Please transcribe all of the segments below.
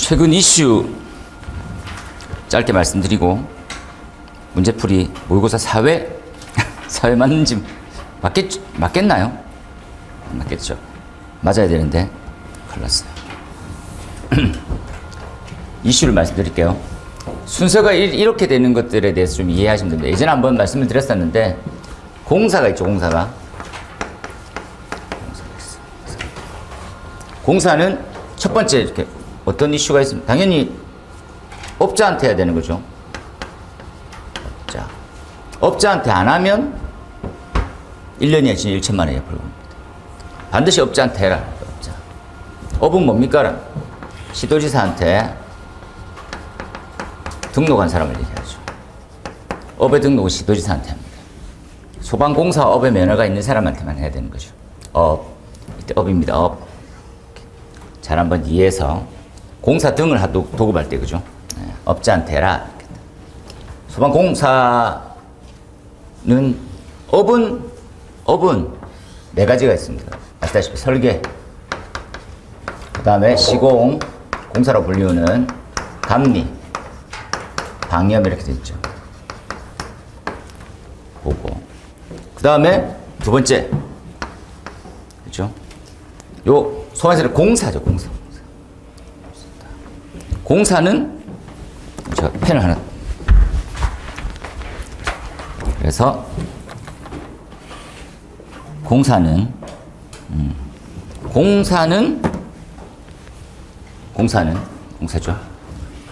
최근 이슈 짧게 말씀드리고 문제풀이 모의고사 사회 맞는지 맞겠나요? 맞겠죠. 맞아야 되는데 큰일 났어요. 이슈를 말씀드릴게요. 순서가 이렇게 되는 것들에 대해서 좀 이해하시면 됩니다. 예전에 한번 말씀을 드렸었는데 공사가 있죠. 공사는 첫 번째 이렇게 어떤 이슈가 있으면 당연히 업자한테 해야 되는 거죠. 업자한테 안 하면 1년 이하 징역 1천만 원이야 벌금입니다. 반드시 업자한테 해라. 업자. 업은 뭡니까? 시도지사한테 등록한 사람을 얘기하죠. 업의 등록은 시도지사한테 합니다. 소방공사 업의 면허가 있는 사람한테만 해야 되는 거죠. 이때 업입니다. 잘 한번 이해해서 공사 등을 도급할 때 그죠? 업자한테 해라. 소방공사는 업은 네 가지가 있습니다. 아시다시피 설계, 그 다음에 시공, 공사로 불리우는 감리, 방염 이렇게 되어 있죠. 보고. 그 다음에 두 번째, 그렇죠? 요 소방에서는 공사죠, 공사. 공사는 제가 펜을 하나. 그래서 공사죠.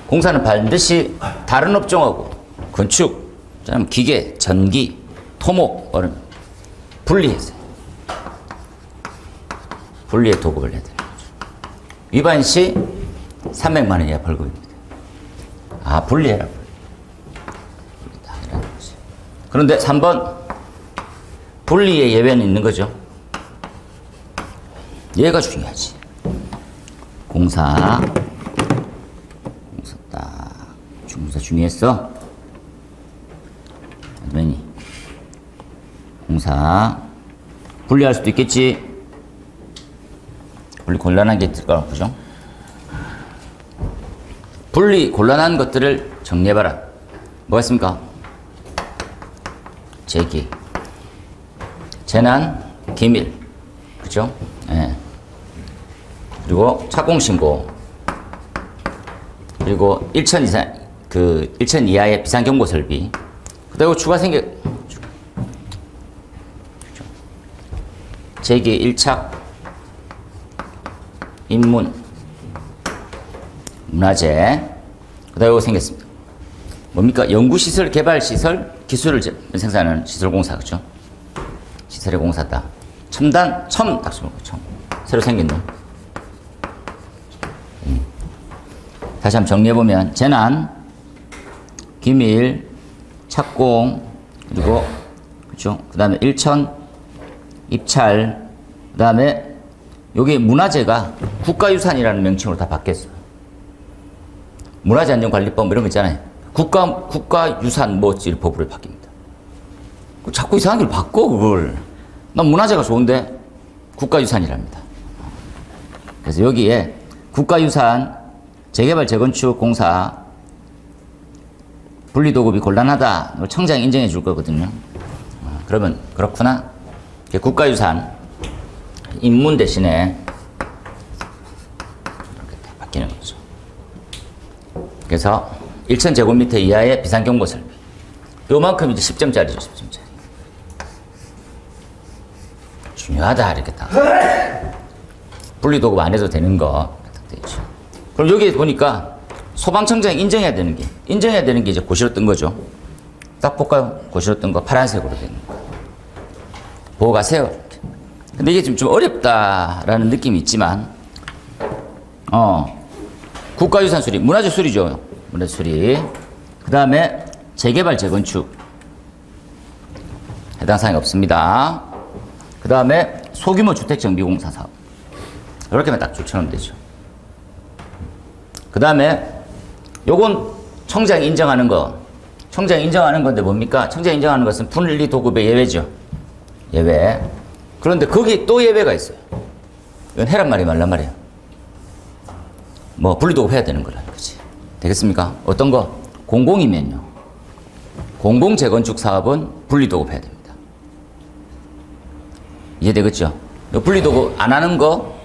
공사는 반드시 다른 업종하고 건축, 기계, 전기, 토목, 분리해서 분리해 도급을 해야 되는 거죠. 위반 시 300만 원 이하 벌금입니다. 분리해라. 그런데 3번 분리의 예외는 있는 거죠. 얘가 중요하지. 공사 중요했어. 왜니? 공사 분리할 수도 있겠지. 분리 곤란한 게 있을 거라고 그죠? 분리 곤란한 것들을 정리해봐라. 뭐가 있습니까? 제기, 재난, 기밀, 그죠? 예. 그리고 착공신고, 그리고 1천 이하의 비상경보 설비, 그리고 추가 제기, 일착, 인문, 문화재, 그 다음에 생겼습니다. 뭡니까? 연구시설, 개발시설, 기술을 생산하는 시설공사, 그죠? 시설의 공사다. 첨, 딱 쓰는 거, 새로 생긴 놈. 다시 한번 정리해보면, 재난, 기밀, 착공, 그리고, 그죠? 그 다음에 일천, 입찰, 그 다음에, 여기 문화재가 국가유산이라는 명칭으로 다 바뀌었어요. 문화재안전관리법 이런 거 있잖아요. 국가유산 법으로 바뀝니다. 자꾸 이상한 걸 바꿔, 그걸. 난 문화재가 좋은데 국가유산이랍니다. 그래서 여기에 국가유산, 재개발, 재건축, 공사, 분리도급이 곤란하다. 청장이 인정해 줄 거거든요. 그러면 그렇구나. 국가유산, 인문 대신에 이렇게 바뀌는 거죠. 그래서 1,000제곱미터 이하의 비상경보 설비. 요만큼 이제 10점짜리죠, 10점짜리. 중요하다, 이렇게 딱. 분리도급 안 해도 되는 거. 딱 되죠. 그럼 여기 보니까 소방청장이 인정해야 되는 게 이제 고시로 뜬 거죠. 딱 볼까요? 고시로 뜬 거 파란색으로 된 거. 보고 가세요. 이렇게. 근데 이게 좀 어렵다라는 느낌이 있지만, 국가유산 수리, 문화재 수리죠. 문화재 수리. 그 다음에 재개발, 재건축. 해당 사항이 없습니다. 그 다음에 소규모 주택 정비 공사 사업. 이렇게만 딱 줄쳐놓으면 되죠. 그 다음에 요건 청장이 인정하는 거. 청장이 인정하는 건데 뭡니까? 청장이 인정하는 것은 분리 도급의 예외죠. 예외. 그런데 거기 또 예외가 있어요. 이건 해란 말이 말란 말이에요. 뭐 분리도급 해야 되는 거라는 거지. 되겠습니까? 어떤 거? 공공이면요. 공공 재건축 사업은 분리도급 해야 됩니다. 이해되겠죠? 분리도급 안 하는 거,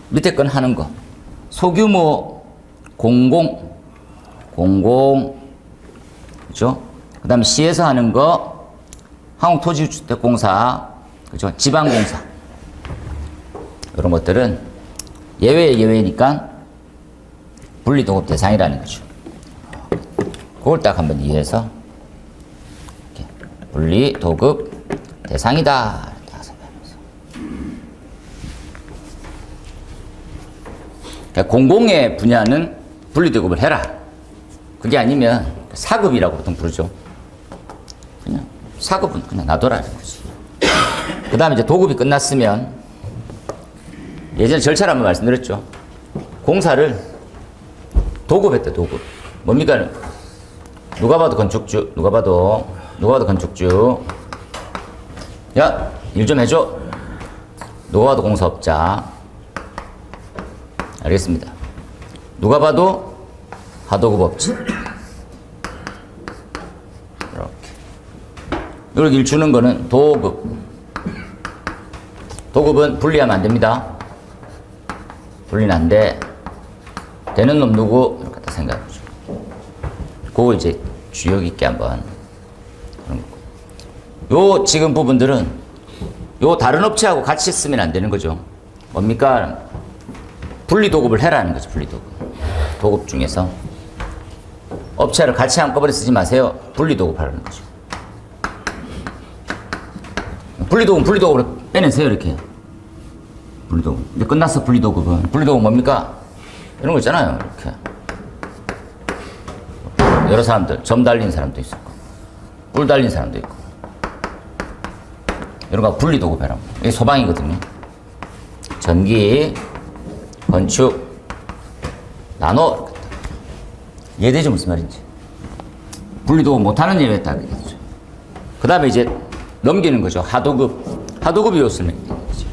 밑에 건 하는 거. 소규모 공공, 그죠? 그 다음에 시에서 하는 거, 한국토지주택공사, 그죠? 지방공사. 이런 것들은 예외의 예외니까 분리도급 대상이라는 거죠. 그걸 딱 한번 이해해서 이렇게 분리도급 대상이다. 그러니까 공공의 분야는 분리도급을 해라. 그게 아니면 사급이라고 보통 부르죠. 그냥 사급은 그냥 놔둬라는 거지. 그 다음에 이제 도급이 끝났으면 예전에 절차를 한번 말씀드렸죠. 공사를 도급했대, 도급. 뭡니까? 누가 봐도 건축주, 누가 봐도 건축주. 야, 일 좀 해줘. 누가 봐도 공사업자. 알겠습니다. 누가 봐도 하도급업체. 이렇게 일 주는 거는 도급. 도급은 분리하면 안 됩니다. 분리는 안 돼. 되는 놈 누구? 이렇게 다 생각해보죠. 그거 이제 주역 있게 한번. 요 지금 부분들은 요 다른 업체하고 같이 쓰면 안 되는 거죠. 뭡니까? 분리도급을 해라는 거죠. 분리도급. 도급 중에서 업체를 같이 한꺼번에 쓰지 마세요. 분리도급 하라는 거죠. 분리도급을 빼내세요. 이렇게. 분리도급. 이제 끝났어. 분리도급은. 분리도급 뭡니까? 이런 거 있잖아요. 이렇게. 여러 사람들, 점 달린 사람도 있고, 뿔 달린 사람도 있고. 이런 거 분리도급 해라. 이게 소방이거든요. 전기, 건축, 나노. 이해되죠? 무슨 말인지. 분리도급 못하는 예외 딱 되겠죠. 그 다음에 이제 넘기는 거죠. 하도급. 하도급이 요쓰면 되는 거죠.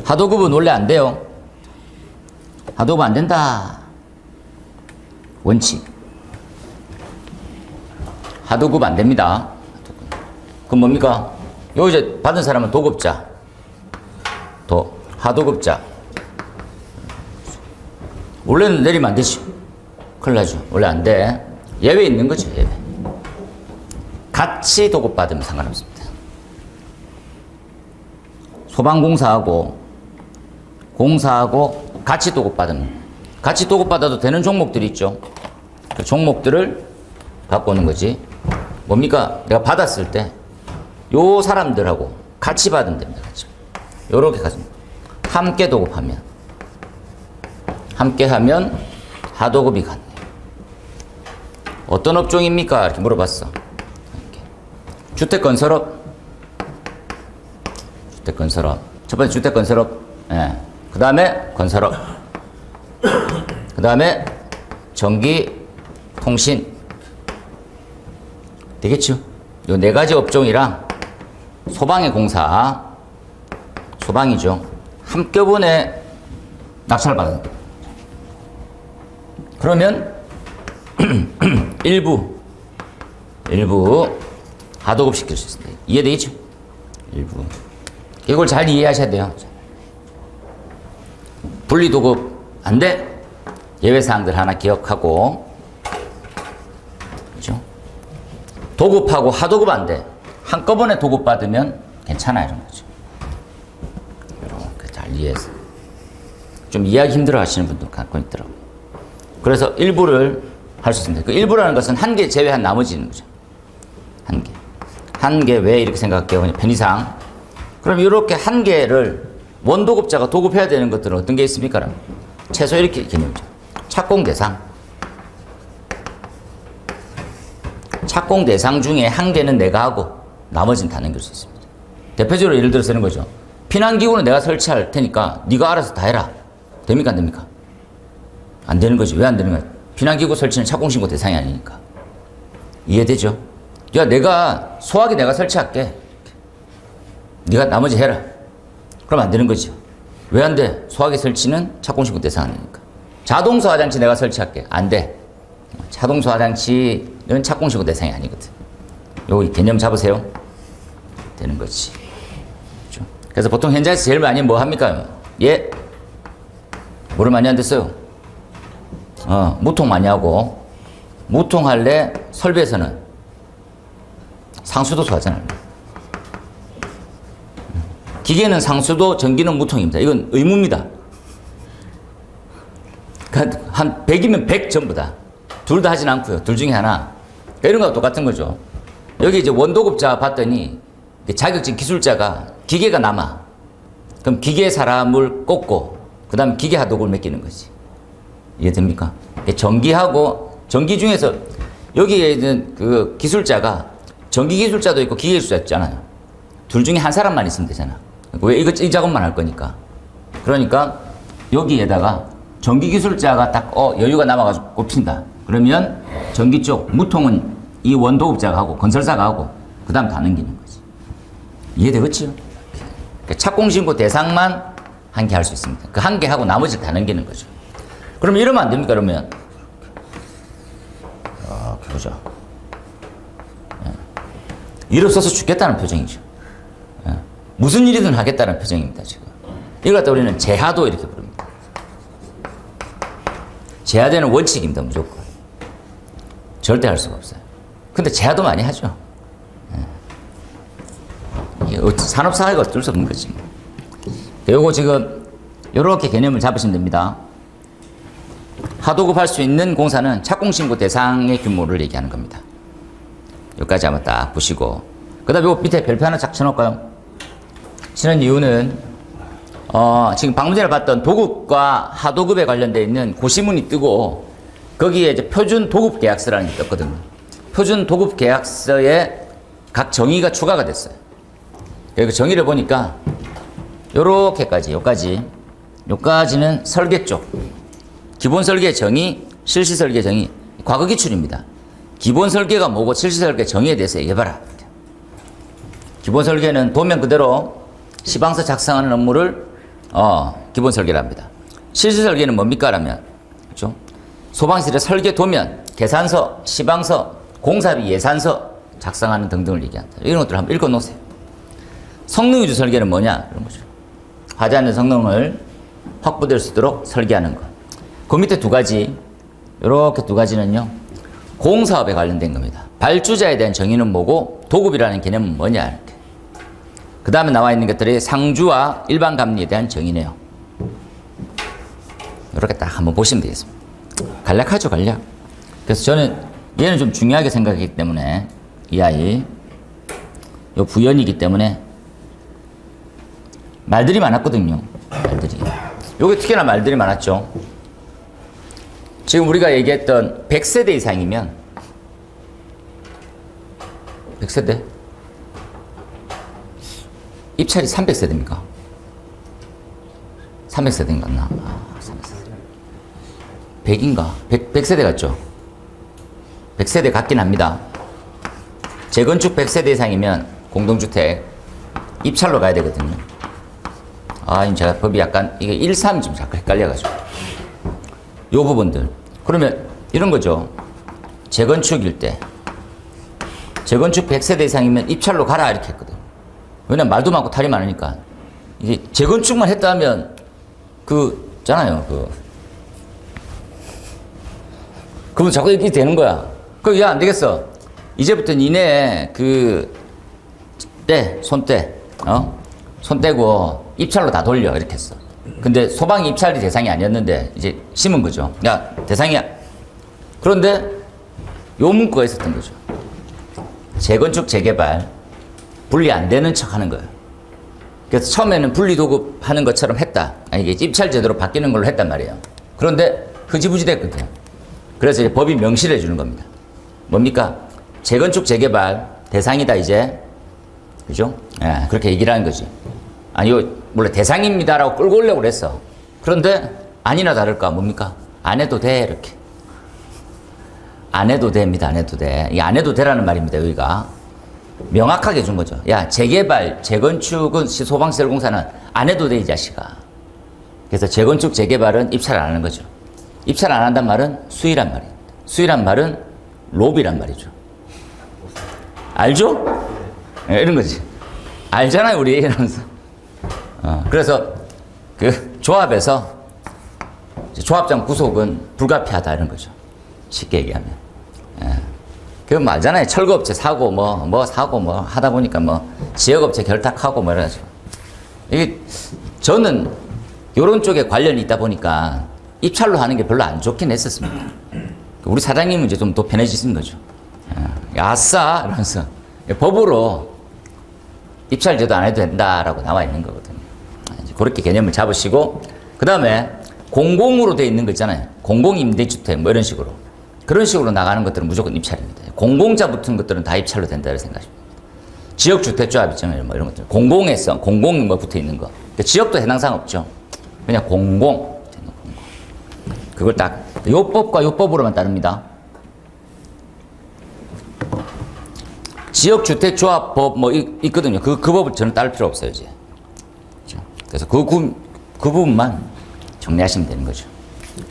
하도급은 원래 안 돼요. 하도급 안 된다. 원칙. 하도급 안 됩니다. 그럼 뭡니까? 요 이제 받은 사람은 도급자. 하도급자. 원래는 내리면 안 되지. 큰일 나죠. 원래 안 돼. 예외 있는 거죠. 예외. 같이 도급받으면 상관없습니다. 소방공사하고 공사하고 같이 도급받으면 같이 도급받아도 되는 종목들이 있죠. 그 종목들을 갖고 오는 거지. 뭡니까? 내가 받았을 때 요 사람들하고 같이 받으면 됩니다. 같이. 요렇게 가지고 함께 도급하면 하도급이 같네요. 어떤 업종입니까? 이렇게 물어봤어. 이렇게. 주택건설업. 첫 번째 주택건설업. 예. 그 다음에 건설업. 그 다음에 전기, 통신. 되겠죠? 요 네 가지 업종이랑 소방의 공사. 소방이죠. 한꺼번에 낙찰 받는 거예요. 그러면 일부 하도급 시킬 수 있습니다. 이해되겠죠? 일부. 이걸 잘 이해하셔야 돼요. 분리도급 안 돼? 예외사항들 하나 기억하고. 그죠? 도급하고 하도급 안 돼. 한꺼번에 도급 받으면 괜찮아. 이런 거죠. 이렇게 잘 이해해서. 좀 이해하기 힘들어 하시는 분도 갖고 있더라고요. 그래서 일부를 할 수 있습니다. 그 일부라는 것은 한 개 제외한 나머지는 거죠. 한 개. 한 개 왜 이렇게 생각해요? 그냥 편의상. 그럼 이렇게 한 개를 원도급자가 도급해야 되는 것들은 어떤 게 있습니까? 최소 이렇게 개념이죠. 착공 대상. 착공 대상 중에 한 개는 내가 하고 나머지는 다 넘길 수 있습니다. 대표적으로 예를 들어서 이런 거죠. 피난기구는 내가 설치할 테니까 네가 알아서 다 해라. 됩니까? 안 됩니까? 안 되는 거지. 왜 안 되는 거야? 피난기구 설치는 착공신고 대상이 아니니까. 이해되죠? 야, 내가 소화기 내가 설치할게. 네가 나머지 해라. 그럼 안 되는 거죠. 왜 안 돼? 소화기 설치는 착공신고 대상 아니니까. 자동차 화장지 내가 설치할게. 안 돼. 자동차 화장지는 착공신고 대상이 아니거든. 요거 개념 잡으세요. 되는 거지. 그렇죠? 그래서 보통 현장에서 제일 많이 뭐 합니까? 예? 뭐를 많이 안 됐어요? 무통 많이 하고, 무통할래 설비에서는 상수도 좋아하잖아요. 기계는 상수도, 전기는 무통입니다. 이건 의무입니다. 그러니까 한 100이면 100 전부 다. 둘 다 하진 않고요. 둘 중에 하나. 그러니까 이런 거하고 똑같은 거죠. 여기 이제 원도급자 봤더니 자격증 기술자가 기계가 남아. 그럼 기계 사람을 꼽고 그 다음에 기계 하도급을 맡기는 거지. 이해됩니까? 전기하고 전기 중에서 여기에 있는 그 기술자가 전기 기술자도 있고 기계 기술자 있잖아요. 둘 중에 한 사람만 있으면 되잖아. 왜 이 작업만 할 거니까. 그러니까 여기에다가 전기 기술자가 딱 여유가 남아가지고 꼽힌다. 그러면 전기 쪽 무통은 이 원도급자가 하고 건설사가 하고 그 다음 다 넘기는 거지. 이해되겠지요? 착공신고 대상만 한 개 할 수 있습니다. 그 한 개 하고 나머지 다 넘기는 거죠. 그러면 이러면 안 됩니까? 그러면 보자. 일 없어서 죽겠다는 표정이죠. 무슨 일이든 하겠다는 표정입니다. 지금 이걸 갖다 우리는 제하도 이렇게 부릅니다. 제하되는 원칙입니다. 무조건 절대 할 수가 없어요. 근데 제하도 많이 하죠. 산업사회가 어쩔 수 없는 거지. 요거 지금 요렇게 개념을 잡으시면 됩니다. 하도급할 수 있는 공사는 착공신고 대상의 규모를 얘기하는 겁니다. 여기까지 한번 딱 보시고 그 다음에 요 밑에 별표 하나 쫙 쳐놓을까요? 치는 이유는 지금 방금 전에 봤던 도급과 하도급에 관련되어 있는 고시문이 뜨고 거기에 이제 표준 도급 계약서라는 게 떴거든요. 표준 도급 계약서에 각 정의가 추가가 됐어요. 여기 정의를 보니까 요렇게까지 요까지는 설계 쪽 기본 설계 정의, 실시 설계 정의, 과거 기출입니다. 기본 설계가 뭐고 실시 설계 정의에 대해서 얘기해봐라. 기본 설계는 도면 그대로 시방서 작성하는 업무를 기본 설계를 합니다. 실시 설계는 뭡니까? 라면 그렇죠? 소방실의 설계 도면, 계산서, 시방서, 공사비 예산서 작성하는 등등을 얘기한다. 이런 것들을 한번 읽어놓으세요. 성능 위주 설계는 뭐냐? 이런 거죠. 하자는 성능을 확보될 수 있도록 설계하는 것. 그 밑에 두 가지, 이렇게 두 가지는요, 공사업에 관련된 겁니다. 발주자에 대한 정의는 뭐고, 도급이라는 개념은 뭐냐, 이렇게. 그 다음에 나와 있는 것들이 상주와 일반 감리에 대한 정의네요. 이렇게 딱 한번 보시면 되겠습니다. 간략하죠, 간략. 그래서 저는 얘는 좀 중요하게 생각하기 때문에, 이 아이, 요 부연이기 때문에, 말들이 많았거든요. 말들이. 요게 특히나 말들이 많았죠. 지금 우리가 얘기했던 100세대 이상이면 100세대? 입찰이 300세대입니까? 300세대인가? 300세대. 100인가? 100세대 같죠? 100세대 같긴 합니다. 재건축 100세대 이상이면 공동주택 입찰로 가야 되거든요. 제가 법이 약간, 이게 1.3이 좀 자꾸 헷갈려가지고. 요 부분들. 그러면 이런 거죠. 재건축일 때. 재건축 100세대 이상이면 입찰로 가라, 이렇게 했거든. 왜냐면 말도 많고 탈이 많으니까. 이게 재건축만 했다 하면, 있잖아요. 그러면 자꾸 이렇게 되는 거야. 야, 안 되겠어. 이제부터 니네, 손 떼고, 입찰로 다 돌려 이렇게 했어. 근데 소방이 입찰이 대상이 아니었는데 이제 심은 거죠. 야, 대상이야. 그런데 요 문구가 있었던 거죠. 재건축 재개발 분리 안 되는 척 하는 거예요. 그래서 처음에는 분리 도급하는 것처럼 했다. 이게 입찰 제도로 바뀌는 걸로 했단 말이에요. 그런데 흐지부지 됐거든. 그래서 이제 법이 명시를 해주는 겁니다. 뭡니까? 재건축 재개발 대상이다 이제. 그죠? 그렇게 얘기를 하는 거지. 원래 대상입니다라고 끌고 오려고 그랬어. 그런데 아니나 다를까 뭡니까? 안 해도 돼 이렇게. 안 해도 됩니다. 안 해도 돼. 이 안 해도 되라는 말입니다. 여기가 명확하게 준 거죠. 야, 재개발, 재건축은 소방시설공사는 안 해도 돼 이 자식아. 그래서 재건축, 재개발은 입찰 안 하는 거죠. 입찰 안 한단 말은 수의란 말입니다. 수의란 말은 로비란 말이죠. 알죠? 네, 이런 거지. 알잖아요, 우리. 이러면서. 그래서 그 조합에서 조합장 구속은 불가피하다 이런 거죠. 쉽게 얘기하면. 예. 그건 뭐 알잖아요. 철거업체 사고 뭐 사고 뭐 하다 보니까 뭐 지역업체 결탁하고 뭐 이러죠. 이게 저는 요런 쪽에 관련이 있다 보니까 입찰로 하는 게 별로 안 좋긴 했었습니다. 우리 사장님은 이제 좀 더 편해지신 거죠. 아싸! 이러면서 법으로 입찰제도 안 해도 된다라고 나와 있는 거거든요. 이제 그렇게 개념을 잡으시고, 그 다음에 공공으로 돼 있는 거 있잖아요. 공공임대주택 뭐 이런 식으로. 그런 식으로 나가는 것들은 무조건 입찰입니다. 공공자 붙은 것들은 다 입찰로 된다고 생각하십니다. 지역주택조합 있잖아요. 뭐 이런 것들. 공공에서, 공공 뭐 붙어 있는 거. 그러니까 지역도 해당사항 없죠. 그냥 공공. 그걸 딱, 요 법과 요 법으로만 따릅니다. 지역주택조합법 뭐 있거든요. 그 법을 저는 따를 필요 없어요, 이제. 그래서 그 부분만 정리하시면 되는 거죠.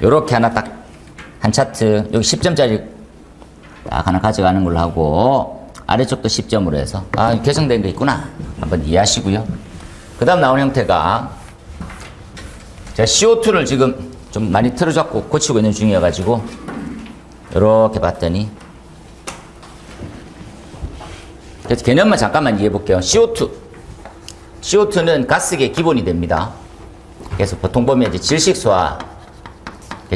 요렇게 하나 딱, 한 차트, 여기 10점짜리 딱 하나 가져가는 걸로 하고, 아래쪽도 10점으로 해서, 개정된 거 있구나. 한번 이해하시고요. 그 다음 나온 형태가, 제가 CO2를 지금 좀 많이 틀어잡고 고치고 있는 중이어가지고, 요렇게 봤더니, 그래서 개념만 잠깐만 이해해 볼게요. CO2. CO2는 가스계 기본이 됩니다. 그래서 보통 보면 이제 질식소와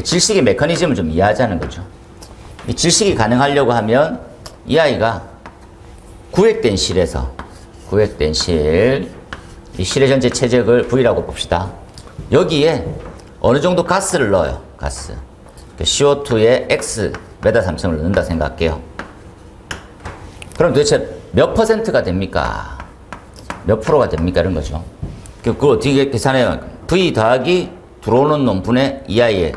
질식의 메커니즘을 좀 이해하자는 거죠. 이 질식이 가능하려고 하면 이 아이가 구획된 실에서, 구획된 실, 이 실의 전체 체적을 V라고 봅시다. 여기에 어느 정도 가스를 넣어요. 가스. CO2에 X 메다 삼성을 넣는다 생각할게요. 그럼 도대체 몇 퍼센트가 됩니까? 몇 프로가 됩니까? 이런 거죠. 그걸 어떻게 계산해요? V 더하기 들어오는 놈 분의 EI에,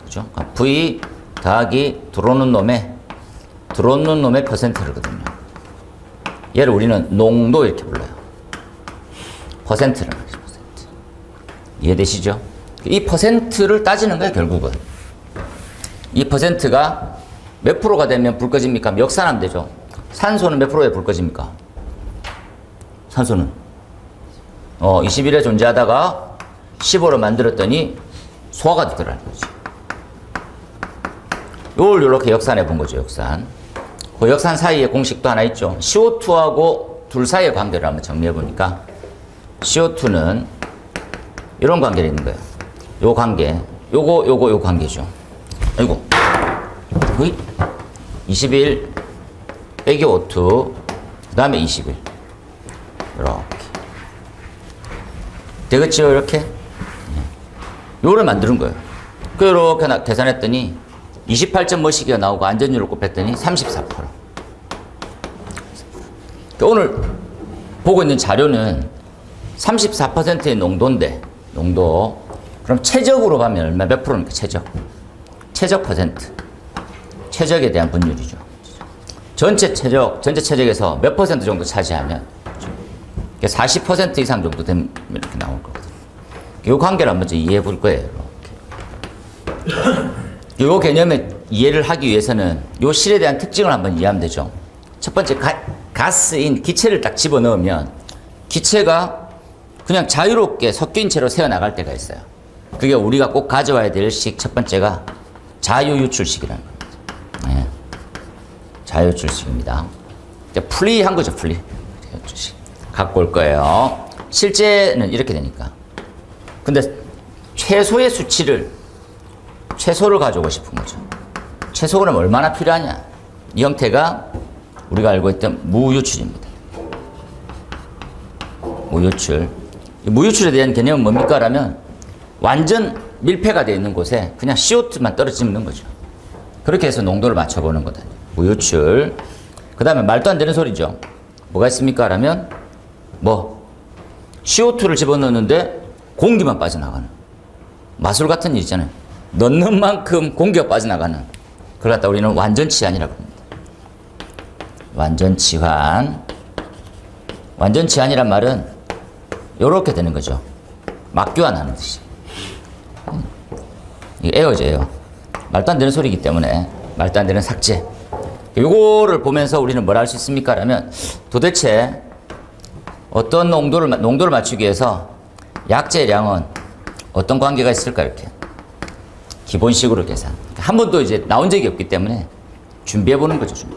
그죠? V 더하기 들어오는 놈의 퍼센트거든요. 얘를 우리는 농도 이렇게 불러요. 퍼센트라는 거죠, 퍼센트. 이해되시죠? 이 퍼센트를 따지는 거예요, 결국은. 이 퍼센트가 몇 프로가 되면 불 꺼집니까? 역산하면 되죠. 산소는 몇 프로에 불 꺼집니까? 산소는 21에 존재하다가 15로 만들었더니 소화가 되더라는 거지. 요걸 이렇게 역산해 본 거죠, 역산. 그 역산 사이에 공식도 하나 있죠. CO2하고 둘 사이의 관계를 한번 정리해 보니까 CO2는 이런 관계가 있는 거예요. 요 관계, 요 관계죠. 아이고, 21 빼기 O2, 그 다음에 21. 이렇게. 되겠죠, 이렇게? 요를 만드는 거예요. 이렇게 계산했더니 28점 뭐시기가 나오고 안전율을 곱했더니 34%. 오늘 보고 있는 자료는 34%의 농도인데, 농도. 그럼 최적으로 가면 얼마, 몇 프로입니까, 최적? 최적 퍼센트. 최적에 대한 분율이죠. 전체 최적에서 몇 퍼센트 정도 차지하면 40% 이상 정도 되면 이렇게 나올 거거든요. 이 관계를 한번 이해해 볼 거예요. 이렇게. 이 개념의 이해를 하기 위해서는 이 실에 대한 특징을 한번 이해하면 되죠. 첫 번째, 가스인 기체를 딱 집어넣으면 기체가 그냥 자유롭게 섞인 채로 새어나갈 때가 있어요. 그게 우리가 꼭 가져와야 될 식 첫 번째가 자유유출식이라는 겁니다. 네. 자유유출식입니다. 프리한 거죠, 프리. 자유유출식. 갖고 올 거예요. 실제는 이렇게 되니까. 근데 최소의 수치를, 최소를 가져오고 싶은 거죠. 최소는 얼마나 필요하냐. 이 형태가 우리가 알고 있던 무유출입니다. 무유출. 무유출에 대한 개념은 뭡니까? 라면 완전 밀폐가 되어 있는 곳에 그냥 CO2만 떨어지는 거죠. 그렇게 해서 농도를 맞춰보는 거다. 무유출. 그 다음에 말도 안 되는 소리죠. 뭐가 있습니까? 라면 CO2를 집어넣는데 공기만 빠져나가는. 마술 같은 일 있잖아요. 넣는 만큼 공기가 빠져나가는. 그걸 갖다 우리는 완전치환이라고 합니다. 완전치환. 완전치환이란 말은 요렇게 되는 거죠. 막교환하는 듯이. 이게 에어제예요. 말도 안 되는 소리이기 때문에 말도 안 되는 삭제. 요거를 보면서 우리는 뭘 할 수 있습니까? 라면 도대체 어떤 농도를 맞추기 위해서 약제량은 어떤 관계가 있을까 이렇게 기본식으로 계산. 한 번도 이제 나온 적이 없기 때문에 준비해 보는 거죠.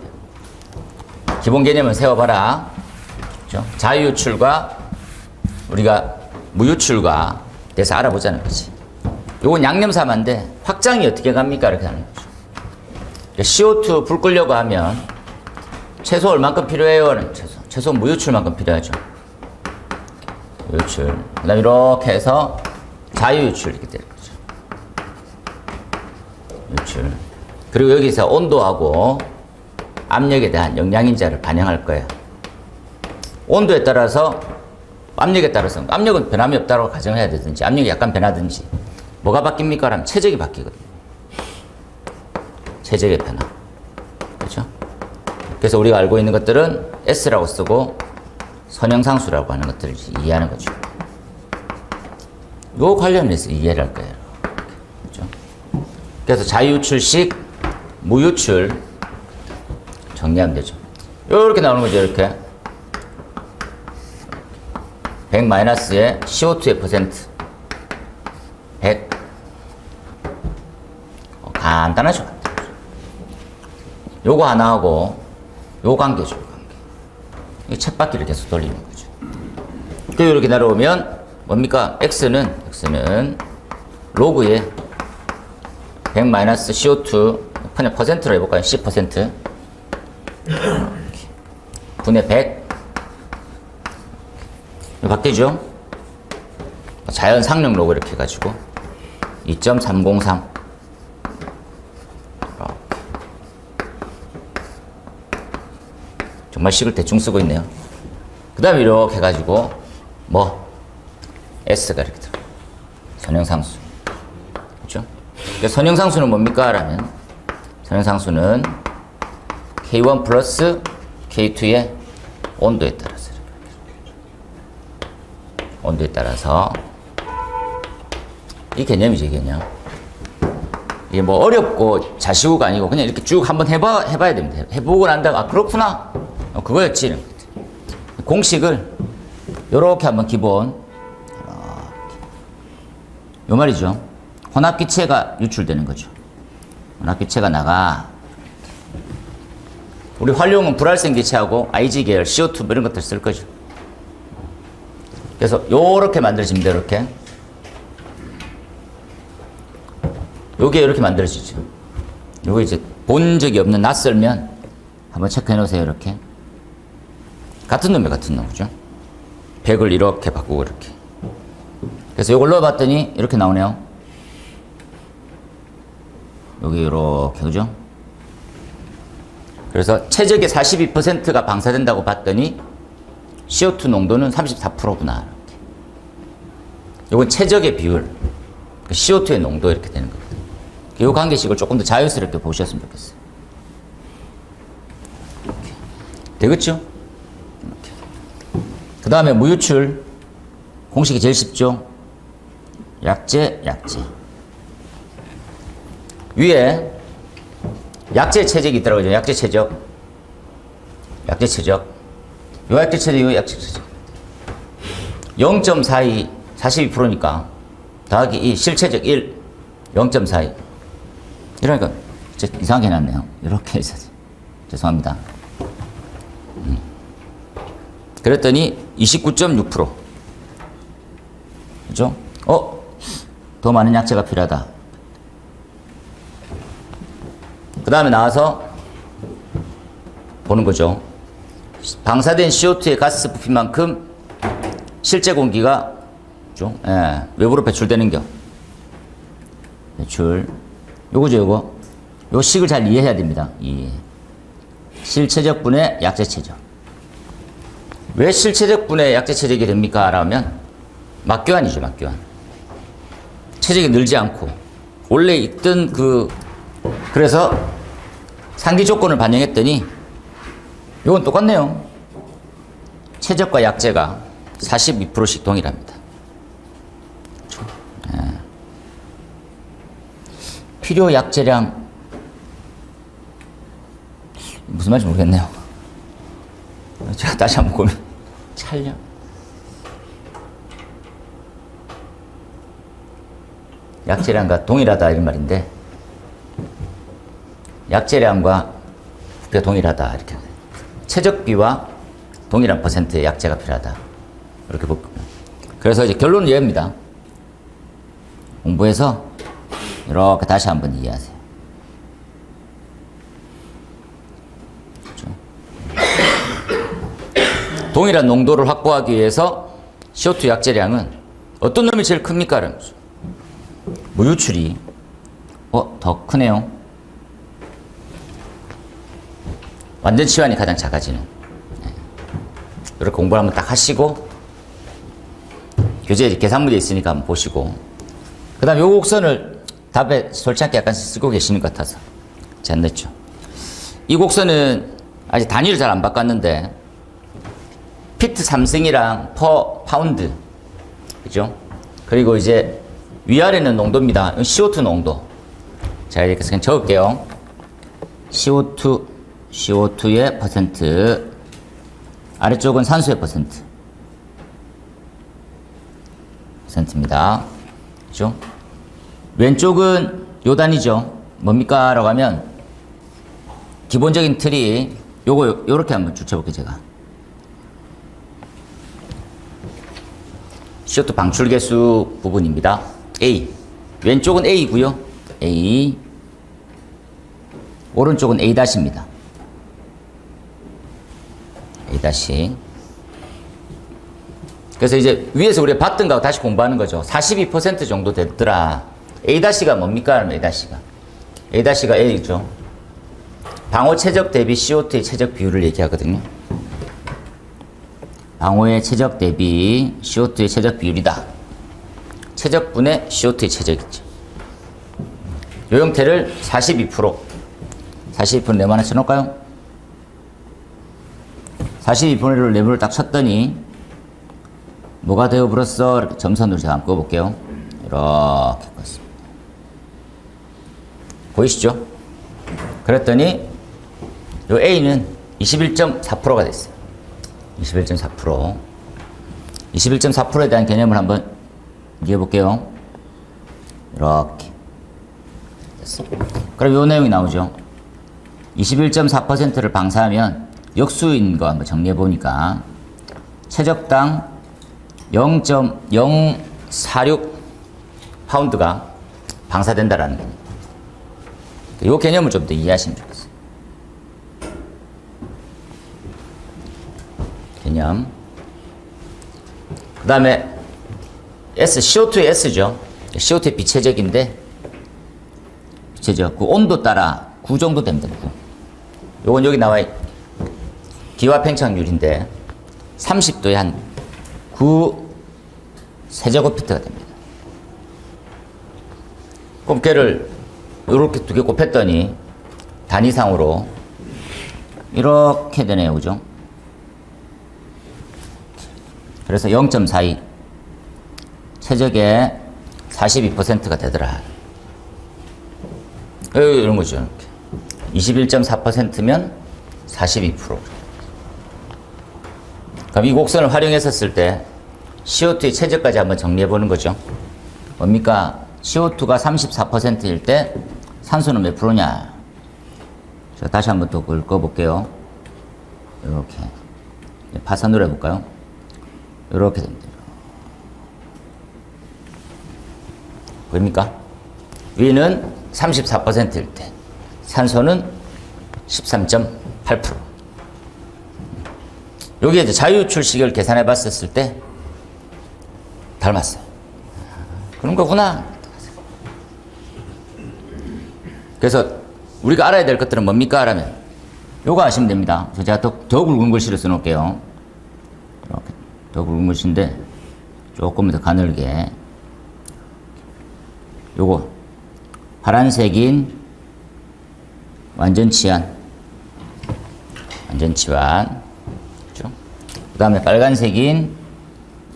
기본 개념을 세워봐라. 그렇죠? 자유유출과 우리가 무유출과 대해서 알아보자는 거지. 요건 양념삼아인데 확장이 어떻게 갑니까? 이렇게 하는 거죠. CO2 불 끄려고 하면 최소 얼만큼 필요해요? 최소 무유출만큼 필요하죠. 유출. 그 다음에 이렇게 해서 자유유출 이렇게 되는 거죠. 유출. 그리고 여기서 온도하고 압력에 대한 영양인자를 반영할 거예요. 온도에 따라서 압력에 따라서 압력은 변함이 없다고 가정해야 되든지 압력이 약간 변하든지 뭐가 바뀝니까? 하면 체적이 바뀌거든요. 체적의 변화. 그렇죠? 그래서 우리가 알고 있는 것들은 S라고 쓰고 선형상수라고 하는 것들을 이해하는 거죠. 요 관련해서 이해를 할 거예요. 그렇죠? 그래서 자유유출식, 무유출 정리하면 되죠. 요렇게 나오는 거죠. 이렇게 100-의 CO2의 퍼센트 100 간단하죠. 요거 하나하고 요 관계죠. 이 쳇바퀴를 계속 돌리는 거죠. 그리고 이렇게 내려오면 뭡니까? X는 로그에 100 CO2 그냥 퍼센트로 해볼까요? 10% 분의 100 바뀌죠? 자연 상용 로그 이렇게 해가지고 2.303 정말 식을 대충 쓰고 있네요. 그 다음에 이렇게 해가지고 S가 이렇게 들어요. 선형상수. 그렇죠? 그러니까 선형상수는 뭡니까? 라면 선형상수는 K1 플러스 K2의 온도에 따라서 이 개념이지, 개념. 이게 뭐 어렵고 자시고가 아니고 그냥 이렇게 쭉 한번 해봐야 됩니다. 해보고 난 다음에 아 그렇구나 그거였지. 공식을 요렇게 한번 기본 요 말이죠. 혼합기체가 유출되는 거죠. 혼합기체가 나가. 우리 활용은 불활성기체하고 IG 계열 CO2 뭐 이런 것들 쓸 거죠. 그래서 요렇게 만들어집니다. 이렇게 요게 이렇게 만들어지죠. 요거 이제 본 적이 없는 낯설면 한번 체크해 놓으세요. 이렇게 같은 놈이에요. 같은 놈. 그죠? 100을 이렇게 바꾸고 이렇게. 그래서 요걸 넣어봤더니 이렇게 나오네요. 여기 이렇게. 그죠? 그래서 최적의 42%가 방사된다고 봤더니 CO2 농도는 34%구나. 이렇게. 요건 최적의 비율. CO2의 농도 이렇게 되는 겁니다. 이 관계식을 조금 더 자연스럽게 보셨으면 좋겠어요. 이렇게. 되겠죠? 그 다음에 무유출 공식이 제일 쉽죠. 약제 위에 약제 체적이 있더라고요. 약제 체적 요 약제 체적 0.42 42%니까 더하기 2 실체적 1 0.42 이러니까 이상하게 해놨네요. 이렇게 있어야지. 죄송합니다. 그랬더니 29.6%. 그죠? 더 많은 약제가 필요하다. 그 다음에 나와서 보는 거죠. 방사된 CO2의 가스 부피만큼 실제 공기가 외부로 배출되는 겨. 배출. 요거죠, 요거. 요 식을 잘 이해해야 됩니다. 실체적 분의 약제체적. 왜 실체적 분의 약제체적이 됩니까? 라면 막교환이죠, 막교환. 체적이 늘지 않고 원래 있던 그래서 상기 조건을 반영했더니 이건 똑같네요. 최적과 약제가 42%씩 동일합니다. 필요 약재량 무슨 말인지 모르겠네요. 제가 다시 한번 고민. 찰량. 약재량과 동일하다 이런 말인데 약재량과 부피가 동일하다 이렇게. 최적비와 동일한 퍼센트의 약재가 필요하다. 이렇게 볼게요. 그래서 이제 결론은 이해입니다. 공부해서 이렇게 다시 한번 이해하세요. 그렇죠? 동일한 농도를 확보하기 위해서 CO2 약재량은 어떤 놈이 제일 큽니까? 이러면서. 무유출이 더 크네요. 완전 치환이 가장 작아지는. 네. 이렇게 공부를 한번 딱 하시고 교재에 계산문제 있으니까 한번 보시고 그 다음에 요 곡선을 답에 솔직히 않게 약간 쓰고 계시는 것 같아서 제가 냈죠. 이 곡선은 아직 단위를 잘 안 바꿨는데 피트 3승이랑 퍼 파운드 그죠? 그리고 이제 위아래는 농도입니다. CO2 농도. 자, 이렇게 그냥 적을게요. CO2의 퍼센트. 아래쪽은 산소의 퍼센트입니다. 그죠? 왼쪽은 요 단위죠. 뭡니까? 라고 하면 기본적인 틀이 요렇게 한번 줄쳐볼게요, 제가. CO2 방출 개수 부분입니다. A. 왼쪽은 A고요. A. 오른쪽은 A-입니다. A-. 그래서 이제 위에서 우리가 봤던 거 다시 공부하는 거죠. 42% 정도 됐더라. A-가 뭡니까? A-가. A-가 A죠. 방호 최적 대비 CO2의 최적 비율을 얘기하거든요. 방호의 최적 대비 CO2의 최적 비율이다. 최적분의 CO2의 최적이죠. 이 형태를 42% 네모하나 쳐놓을까요? 42%를 네모를 딱 쳤더니 뭐가 되어버렸어? 이렇게 점선으로 제가 한번 꺼볼게요. 이렇게 껐습니다. 보이시죠? 그랬더니 요 A는 21.4%가 됐어요. 21.4%. 21.4%에 대한 개념을 한번 이해해 볼게요. 이렇게 됐어. 그럼 요 내용이 나오죠. 21.4%를 방사하면 역수인 거 한번 정리해 보니까 최적당 0.046 파운드가 방사된다라는 겁니다. 이 개념을 좀 더 이해하시면 좋겠어요. 개념. 그 다음에 S, CO2의 S죠. CO2의 비체적인데, 비체적. 그 온도 따라 9 정도 됩니다. 9. 요건 여기 나와 기화 팽창률인데, 30도에 한 9 세제곱피트가 됩니다. 그럼 걔를 요렇게 두 개 곱했더니, 단위상으로 이렇게 되네요. 그죠? 그래서 0.42. 최적의 42%가 되더라. 이런 거죠. 21.4%면 42%. 그럼 이 곡선을 활용했었을 때 CO2의 최적까지 한번 정리해 보는 거죠. 뭡니까? CO2가 34%일 때 산소는 몇 프로냐? 자, 다시 한번 또 그걸 꺼볼게요. 이렇게. 파산으로 해볼까요? 이렇게 됩니다. 보입니까? 위는 34%일 때, 산소는 13.8%. 여기에 이제 자유출식을 계산해 봤었을 때, 닮았어요. 그런 거구나. 그래서 우리가 알아야 될 것들은 뭡니까? 라면, 요거 아시면 됩니다. 제가 더 굵은 글씨를 써놓을게요. 이렇게 더 굵은 글씨인데, 조금 더 가늘게. 요거 파란색인 완전 치환, 그렇죠? 그 다음에 빨간색인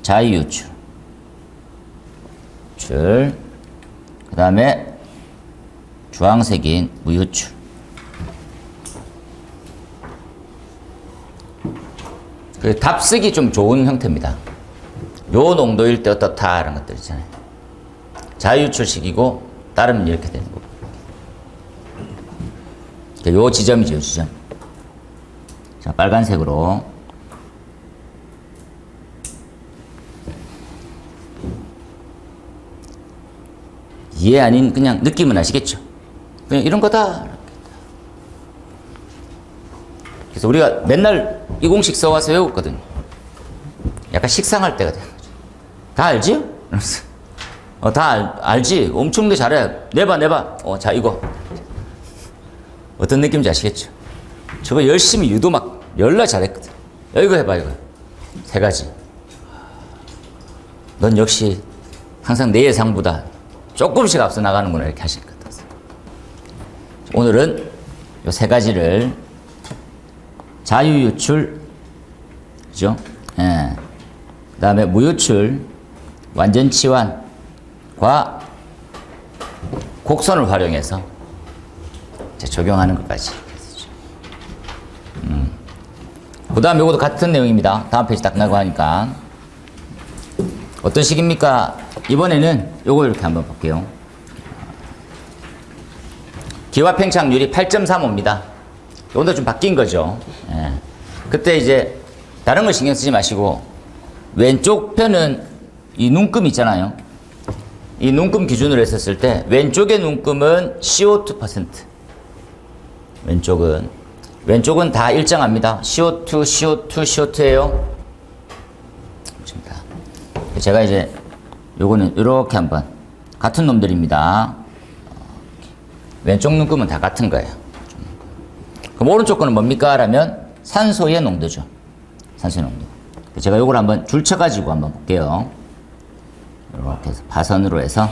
자유유출, 그 다음에 주황색인 무효출. 그 답쓰기 좀 좋은 형태입니다. 요 농도일 때 어떻다 이런 것들 있잖아요. 자유출식이고 따르면 이렇게 되는 거고. 요 지점이죠, 요 지점. 자, 빨간색으로. 이해 아닌 그냥 느낌은 아시겠죠? 그냥 이런 거다. 그래서 우리가 맨날 이 공식 써와서 외웠거든요. 약간 식상할 때가 되는 거죠. 다 알지? 이러면서. 다 알지? 엄청 잘해. 내봐. 자, 이거. 어떤 느낌인지 아시겠죠? 저거 열심히 유도 막 열나 잘했거든. 야, 이거 해봐, 이거. 3가지. 넌 역시 항상 내 예상보다 조금씩 앞서 나가는구나, 이렇게 하실 것 같아서. 오늘은 요 3가지를 자유유출, 그죠? 예. 그 다음에 무유출, 완전치환과 곡선을 활용해서 적용하는 것까지. 그 다음 요것도 같은 내용입니다. 다음 페이지 딱 나고 하니까. 어떤 식입니까? 이번에는 요거 이렇게 한번 볼게요. 기와 팽창률이 8.35입니다. 요것도 좀 바뀐 거죠. 예. 그때 이제 다른 거 신경 쓰지 마시고 왼쪽 편은 이 눈금 있잖아요. 이 눈금 기준으로 했었을 때 왼쪽의 눈금은 CO2%. 왼쪽은 다 일정합니다. CO2예요. 보십니다. 제가 이제 요거는 이렇게 한번 같은 놈들입니다. 왼쪽 눈금은 다 같은 거예요. 그럼 오른쪽 거는 뭡니까? 라면 산소의 농도죠. 산소의 농도. 제가 요걸 한번 줄 쳐가지고 한번 볼게요. 이렇게 해서 파선으로 해서.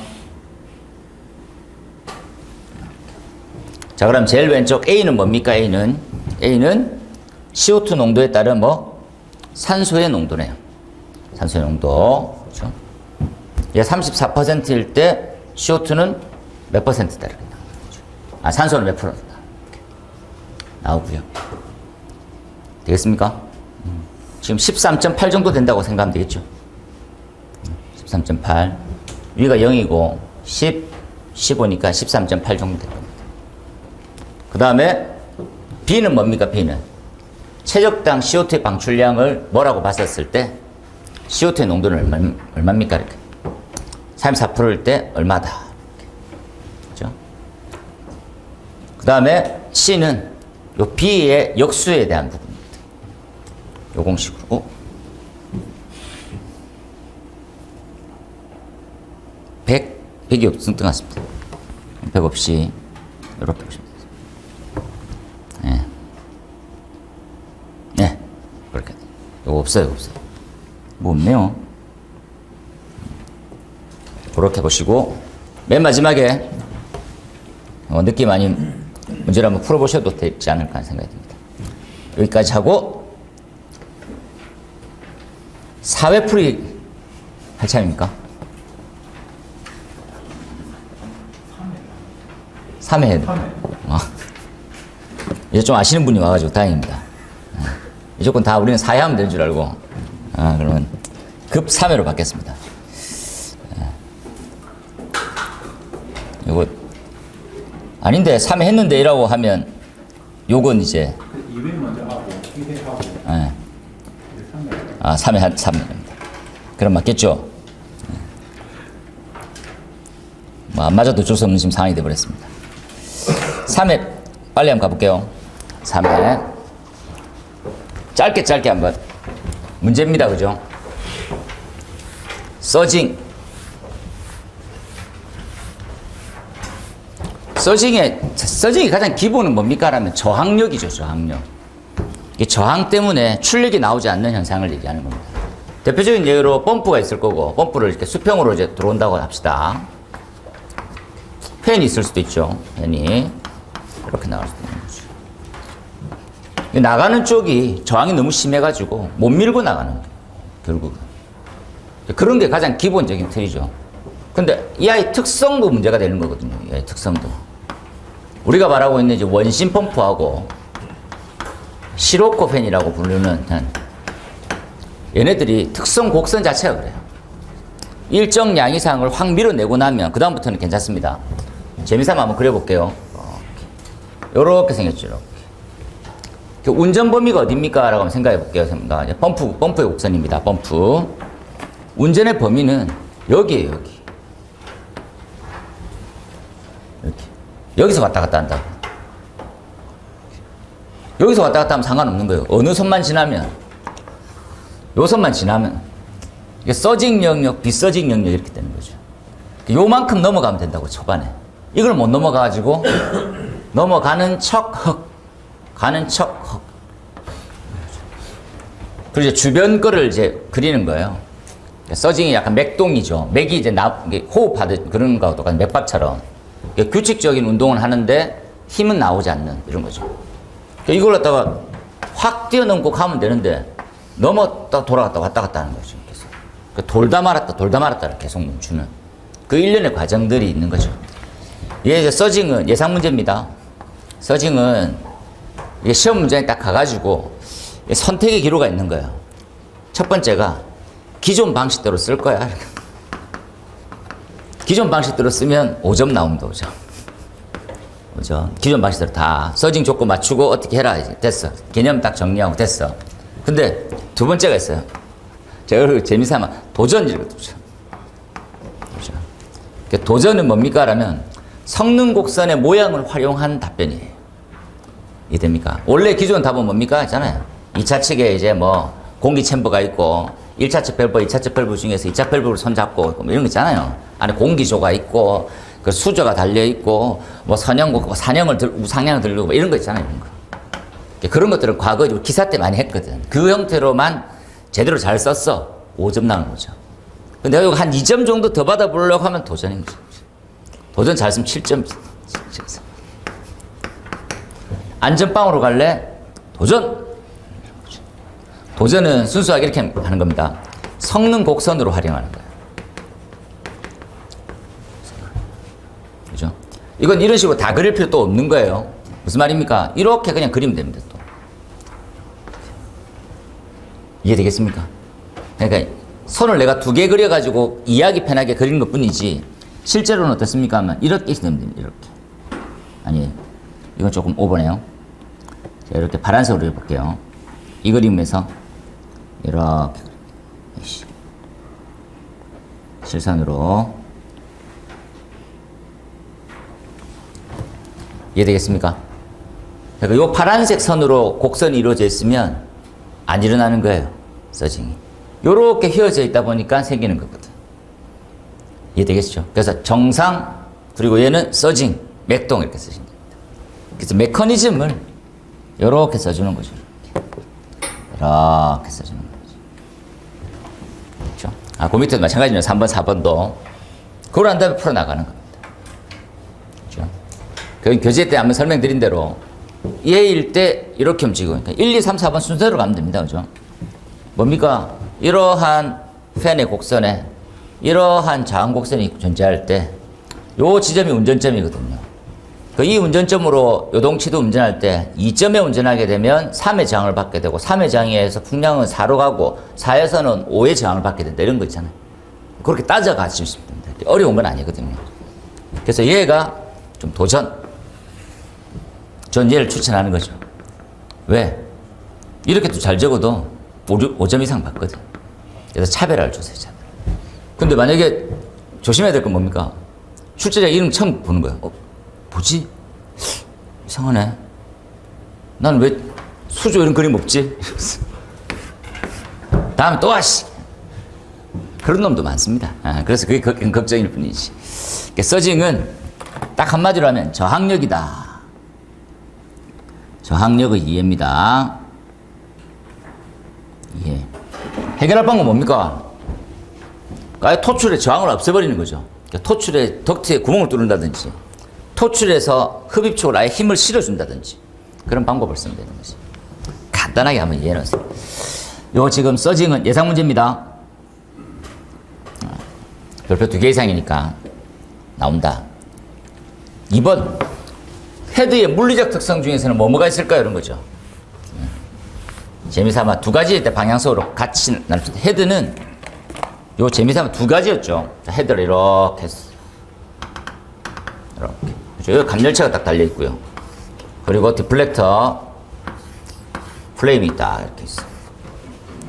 자, 그럼 제일 왼쪽 A는 뭡니까? A는 CO2 농도에 따른 산소의 농도네요. 산소의 농도. 그렇죠? 얘 34%일 때 CO2는 몇 퍼센트 따르겠나? 그렇죠? 산소는 몇 프로다? 나오고요. 되겠습니까? 지금 13.8 정도 된다고 생각하면 되겠죠? 13.8. 위가 0이고 15니까 13.8 정도 될 겁니다. 그 다음에 B는 뭡니까? B는 최적당 CO2의 방출량을 뭐라고 봤었을 때 CO2의 농도는 얼마입니까? 이렇게 34%일 때 얼마다. 그렇죠? 그 다음에 C는 요 B의 역수에 대한 부분입니다. 요 공식으로 100이 없습니다. 100 없이 이렇게 보시면 됩니다. 네, 그렇게. 이거 없어요. 뭐 없네요. 그렇게 보시고 맨 마지막에 느낌 아닌 문제를 한번 풀어보셔도 되지 않을까 하는 생각이 듭니다. 여기까지 하고 사회풀이 할 차례입니까? 3회 해야 돼. 이제 좀 아시는 분이 와가지고 다행입니다. 무조건 다 우리는 4회 하면 되는 줄 알고. 그러면 급 3회로 받겠습니다. 이거 아닌데 3회 했는데 이라고 하면 요건 이제 2회 먼저 하고 1회 하고 3회 3회입니다. 그럼 맞겠죠? 안 맞아도 어쩔 수 없는 지금 상황이 되어버렸습니다. 3회 빨리 한번 가볼게요. 3회 짧게 한번 문제입니다. 그죠? 서징이 가장 기본은 뭡니까? 라면 저항력이죠. 저항력. 이 저항 때문에 출력이 나오지 않는 현상을 얘기하는 겁니다. 대표적인 예로 펌프가 있을 거고 펌프를 이렇게 수평으로 이제 들어온다고 합시다. 팬이 있을 수도 있죠. 팬이 이렇게 나올 수도 있는 거죠. 나가는 쪽이 저항이 너무 심해가지고 못 밀고 나가는 거예요. 결국은 그런 게 가장 기본적인 틀이죠. 근데 이 아이 특성도 문제가 되는 거거든요. 이 아이 특성도. 우리가 말하고 있는 이제 원심 펌프하고 시로코펜이라고 부르는 얘네들이 특성 곡선 자체가 그래요. 일정 양 이상을 확 밀어내고 나면 그 다음부터는 괜찮습니다. 재미삼아 한번 그려볼게요. 요렇게 생겼죠. 이렇게. 운전 범위가 어딥니까? 라고 한번 생각해 볼게요. 펌프의 곡선입니다. 펌프. 운전의 범위는 여기에요, 여기. 이렇게. 여기서 왔다 갔다 한다. 여기서 왔다 갔다 하면 상관없는 거예요. 어느 선만 지나면, 요 선만 지나면, 이게 서징 영역, 비서징 영역 이렇게 되는 거죠. 요만큼 넘어가면 된다고, 초반에. 이걸 못 넘어가가지고, 넘어가는 척, 헉. 가는 척, 헉. 그리고 이제 주변 거를 이제 그리는 거예요. 서징이 약간 맥동이죠. 맥이 이제 호흡하듯 그런 거하고 똑같은 맥박처럼. 규칙적인 운동을 하는데 힘은 나오지 않는 이런 거죠. 이걸 갖다가 확 뛰어넘고 가면 되는데 넘었다 돌아갔다 왔다 갔다 하는 거죠. 돌다 말았다를 계속 멈추는 그 일련의 과정들이 있는 거죠. 이제 서징은 예상 문제입니다. 서징은 이게 시험 문제에 딱 가가지고 선택의 기로가 있는 거예요. 첫 번째가 기존 방식대로 쓸 거야. 기존 방식대로 쓰면 5점 나옵니다. 5점. 5점. 기존 방식대로 다 서징 조건 맞추고 어떻게 해라. 이제 됐어. 개념 딱 정리하고 됐어. 근데 두 번째가 있어요. 제가 재미삼아 도전이라고 도전. 도전은 뭡니까? 라면 성능 곡선의 모양을 활용한 답변이에요. 이해됩니까? 원래 기존 답은 뭡니까? 있잖아요. 2차 측에 이제 뭐 공기 챔버가 있고 1차측 밸브, 2차측 밸브 중에서 2차 밸브를 손잡고 뭐 이런 거 있잖아요. 안에 공기조가 있고 그 수조가 달려 있고 뭐 선형고 산형을 우상향을 들고 뭐 이런 거 있잖아요. 이런 거. 그런 것들은 과거 기사 때 많이 했거든. 그 형태로만 제대로 잘 썼어. 5점 나오는 거죠. 근데 내가 한 2점 정도 더 받아보려고 하면 도전인 거죠. 도전 잘 쓰면 7점. 안전빵으로 갈래? 도전! 도전은 순수하게 이렇게 하는 겁니다. 성능 곡선으로 활용하는 거예요. 그죠? 이건 이런 식으로 다 그릴 필요 또 없는 거예요. 무슨 말입니까? 이렇게 그냥 그리면 됩니다, 또. 이해되겠습니까? 그러니까 선을 내가 2개 그려가지고 이해하기 편하게 그리는 것 뿐이지, 실제로는 어떻습니까? 하면 이렇게 있으면 됩니다, 이렇게. 아니, 이건 조금 오버네요. 자, 이렇게 파란색으로 해볼게요. 이 그림에서 이렇게 실선으로 이해되겠습니까? 그러니까 이 파란색 선으로 곡선이 이루어져 있으면 안 일어나는 거예요. 서징이 요렇게 휘어져 있다 보니까 생기는 거거든. 이해되겠죠? 그래서 정상 그리고 얘는 서징, 맥동 이렇게 쓰시면 됩니다. 그래서 메커니즘을 요렇게 써주는 거죠. 이렇게 써주는 거죠. 그렇죠? 그 밑에도 마찬가지로 3번, 4번도 그걸 한 다음에 풀어나가는 겁니다. 그렇죠? 그 교재 때 한번 설명드린 대로 얘일 때 이렇게 움직이고, 그러니까 1, 2, 3, 4번 순서대로 가면 됩니다. 그죠? 뭡니까? 이러한 팬의 곡선에 이러한 자항 곡선이 존재할 때 요 지점이 운전점이거든요. 이 운전점으로 요동치도 운전할 때 2점에 운전하게 되면 3의 저항을 받게 되고 3의 저항에서 풍량은 4로 가고 4에서는 5의 저항을 받게 된다. 이런 거 있잖아요. 그렇게 따져가시면 됩니다. 어려운 건 아니거든요. 그래서 얘가 좀 도전. 전 얘를 추천하는 거죠. 왜? 이렇게 또 잘 적어도 5점 이상 받거든. 그래서 차별화를 주세요. 차별화. 근데 만약에 조심해야 될 건 뭡니까? 출제자 이름 처음 보는 거예요. 뭐지? 이상하네. 나는 왜 수조 이런 그림 없지? 다음에 또 와씨. 그런 놈도 많습니다. 그래서 그게 걱정일 뿐이지. 서징은 딱 한마디로 하면 저항력이다. 저항력의 이해입니다. 이해. 해결할 방법은 뭡니까? 아예 토출의 저항을 없애버리는 거죠. 토출의 덕트에 구멍을 뚫는다든지 토출해서 흡입축을 아예 힘을 실어준다든지 그런 방법을 쓰면 되는 거지. 간단하게 한번 이해해 놓으세요. 요 지금 서징은 예상 문제입니다. 별표 2개 이상이니까 나온다. 2번 헤드의 물리적 특성 중에서는 뭐가 있을까요? 이런 거죠. 재미삼아 두 가지일 때 방향성으로 같이 나눴을 때 헤드는 요 재미삼아 두 가지였죠. 헤드를 이렇게 했어. 이렇게. 그렇죠? 여기 감열체가 딱 달려 있고요. 그리고 디플렉터 플레임이 딱 이렇게 있어.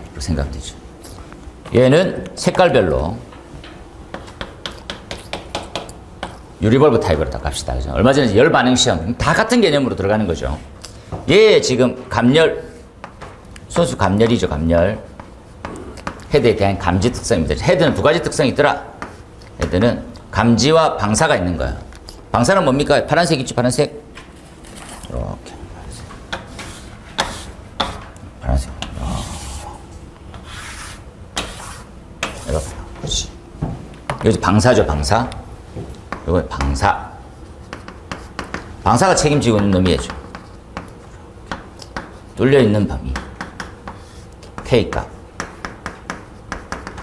그렇게 생각되죠. 얘는 색깔별로 유리벌브 타입으로 딱 갑시다. 그죠? 얼마 전에 열 반응 시험 다 같은 개념으로 들어가는 거죠. 얘 지금 감열 손수 감열이죠. 감열 헤드에 대한 감지 특성입니다. 헤드는 두 가지 특성이 있더라. 헤드는 감지와 방사가 있는 거예요. 방사는 뭡니까? 파란색 있죠. 파란색 이렇게 파란색 이렇게 그렇지. 여기 방사죠. 방사. 이건 방사. 방사가 책임지고 있는 놈이죠. 뚫려 있는 범위. K값.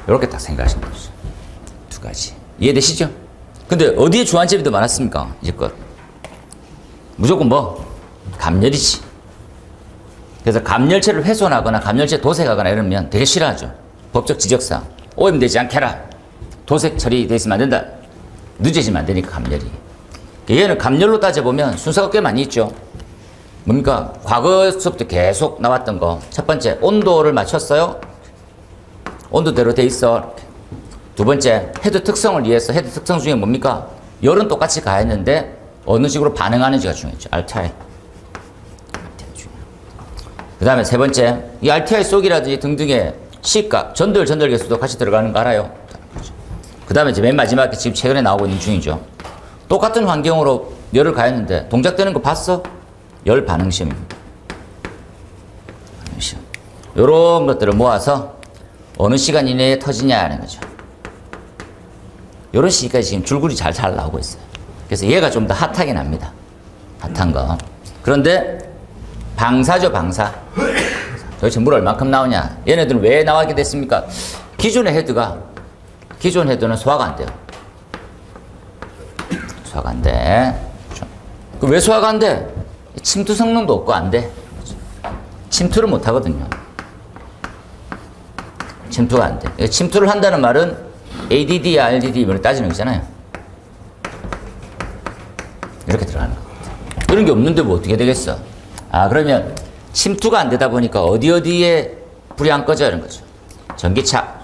이렇게 딱 생각하시면 되죠. 두 가지. 이해되시죠? 근데 어디에 주안점이 더 많았습니까? 이제껏. 무조건 뭐? 감열이지. 그래서 감열체를 훼손하거나 감열체 도색하거나 이러면 되게 싫어하죠. 법적 지적상. 오염되지 않게라. 도색 처리되어 있으면 안 된다. 늦어지면 안 되니까 감열이. 얘는 감열로 따져보면 순서가 꽤 많이 있죠. 뭡니까? 과거 수업때 계속 나왔던 거. 첫 번째, 온도를 맞췄어요. 온도대로 돼 있어. 이렇게. 두 번째, 헤드 특성을 위해서 헤드 특성 중에 뭡니까? 열은 똑같이 가했는데 어느 식으로 반응하는지가 중요했죠. RTI. 그 다음에 세 번째, 이 RTI 속이라든지 등등의 시값, 전들 개수도 같이 들어가는 거 알아요? 그 다음에 이제 맨 마지막에 지금 최근에 나오고 있는 중이죠. 똑같은 환경으로 열을 가했는데 동작되는 거 봤어? 열 반응 시험입니다. 반응 시험. 요런 것들을 모아서 어느 시간 이내에 터지냐 하는 거죠. 요런 시기까지 지금 줄줄이 잘 나오고 있어요. 그래서 얘가 좀 더 핫하긴 합니다. 핫한 거. 그런데 방사죠, 방사. 도대체 물 얼만큼 나오냐? 얘네들은 왜 나오게 됐습니까? 기존 헤드는 소화가 안 돼요. 소화가 안 돼. 왜 소화가 안 돼? 침투 성능도 없고 안 돼. 침투를 못 하거든요. 침투가 안 돼. 침투를 한다는 말은 ADD, RDD 이걸 따지는 거잖아요. 이렇게 들어가는 거. 이런 게 없는데 뭐 어떻게 되겠어? 아, 그러면 침투가 안 되다 보니까 어디에 불이 안 꺼져 이런 거죠. 전기차,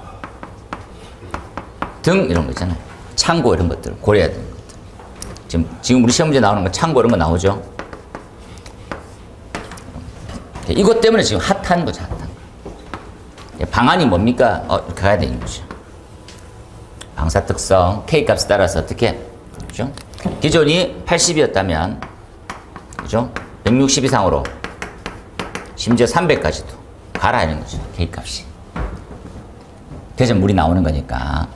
등 이런 거 있잖아요. 창고 이런 것들 고려해야 되는 것들. 지금 우리 시험 문제 나오는 거 창고 이런 거 나오죠. 이것 때문에 지금 핫한 거죠. 핫한 거. 방안이 뭡니까? 이렇게 가야 되는 거죠. 방사 특성 K값에 따라서 어떻게? 그죠? 기존이 80이었다면 그죠? 160 이상으로 심지어 300까지도 가라 이런 거죠. K값이. 대신 물이 나오는 거니까.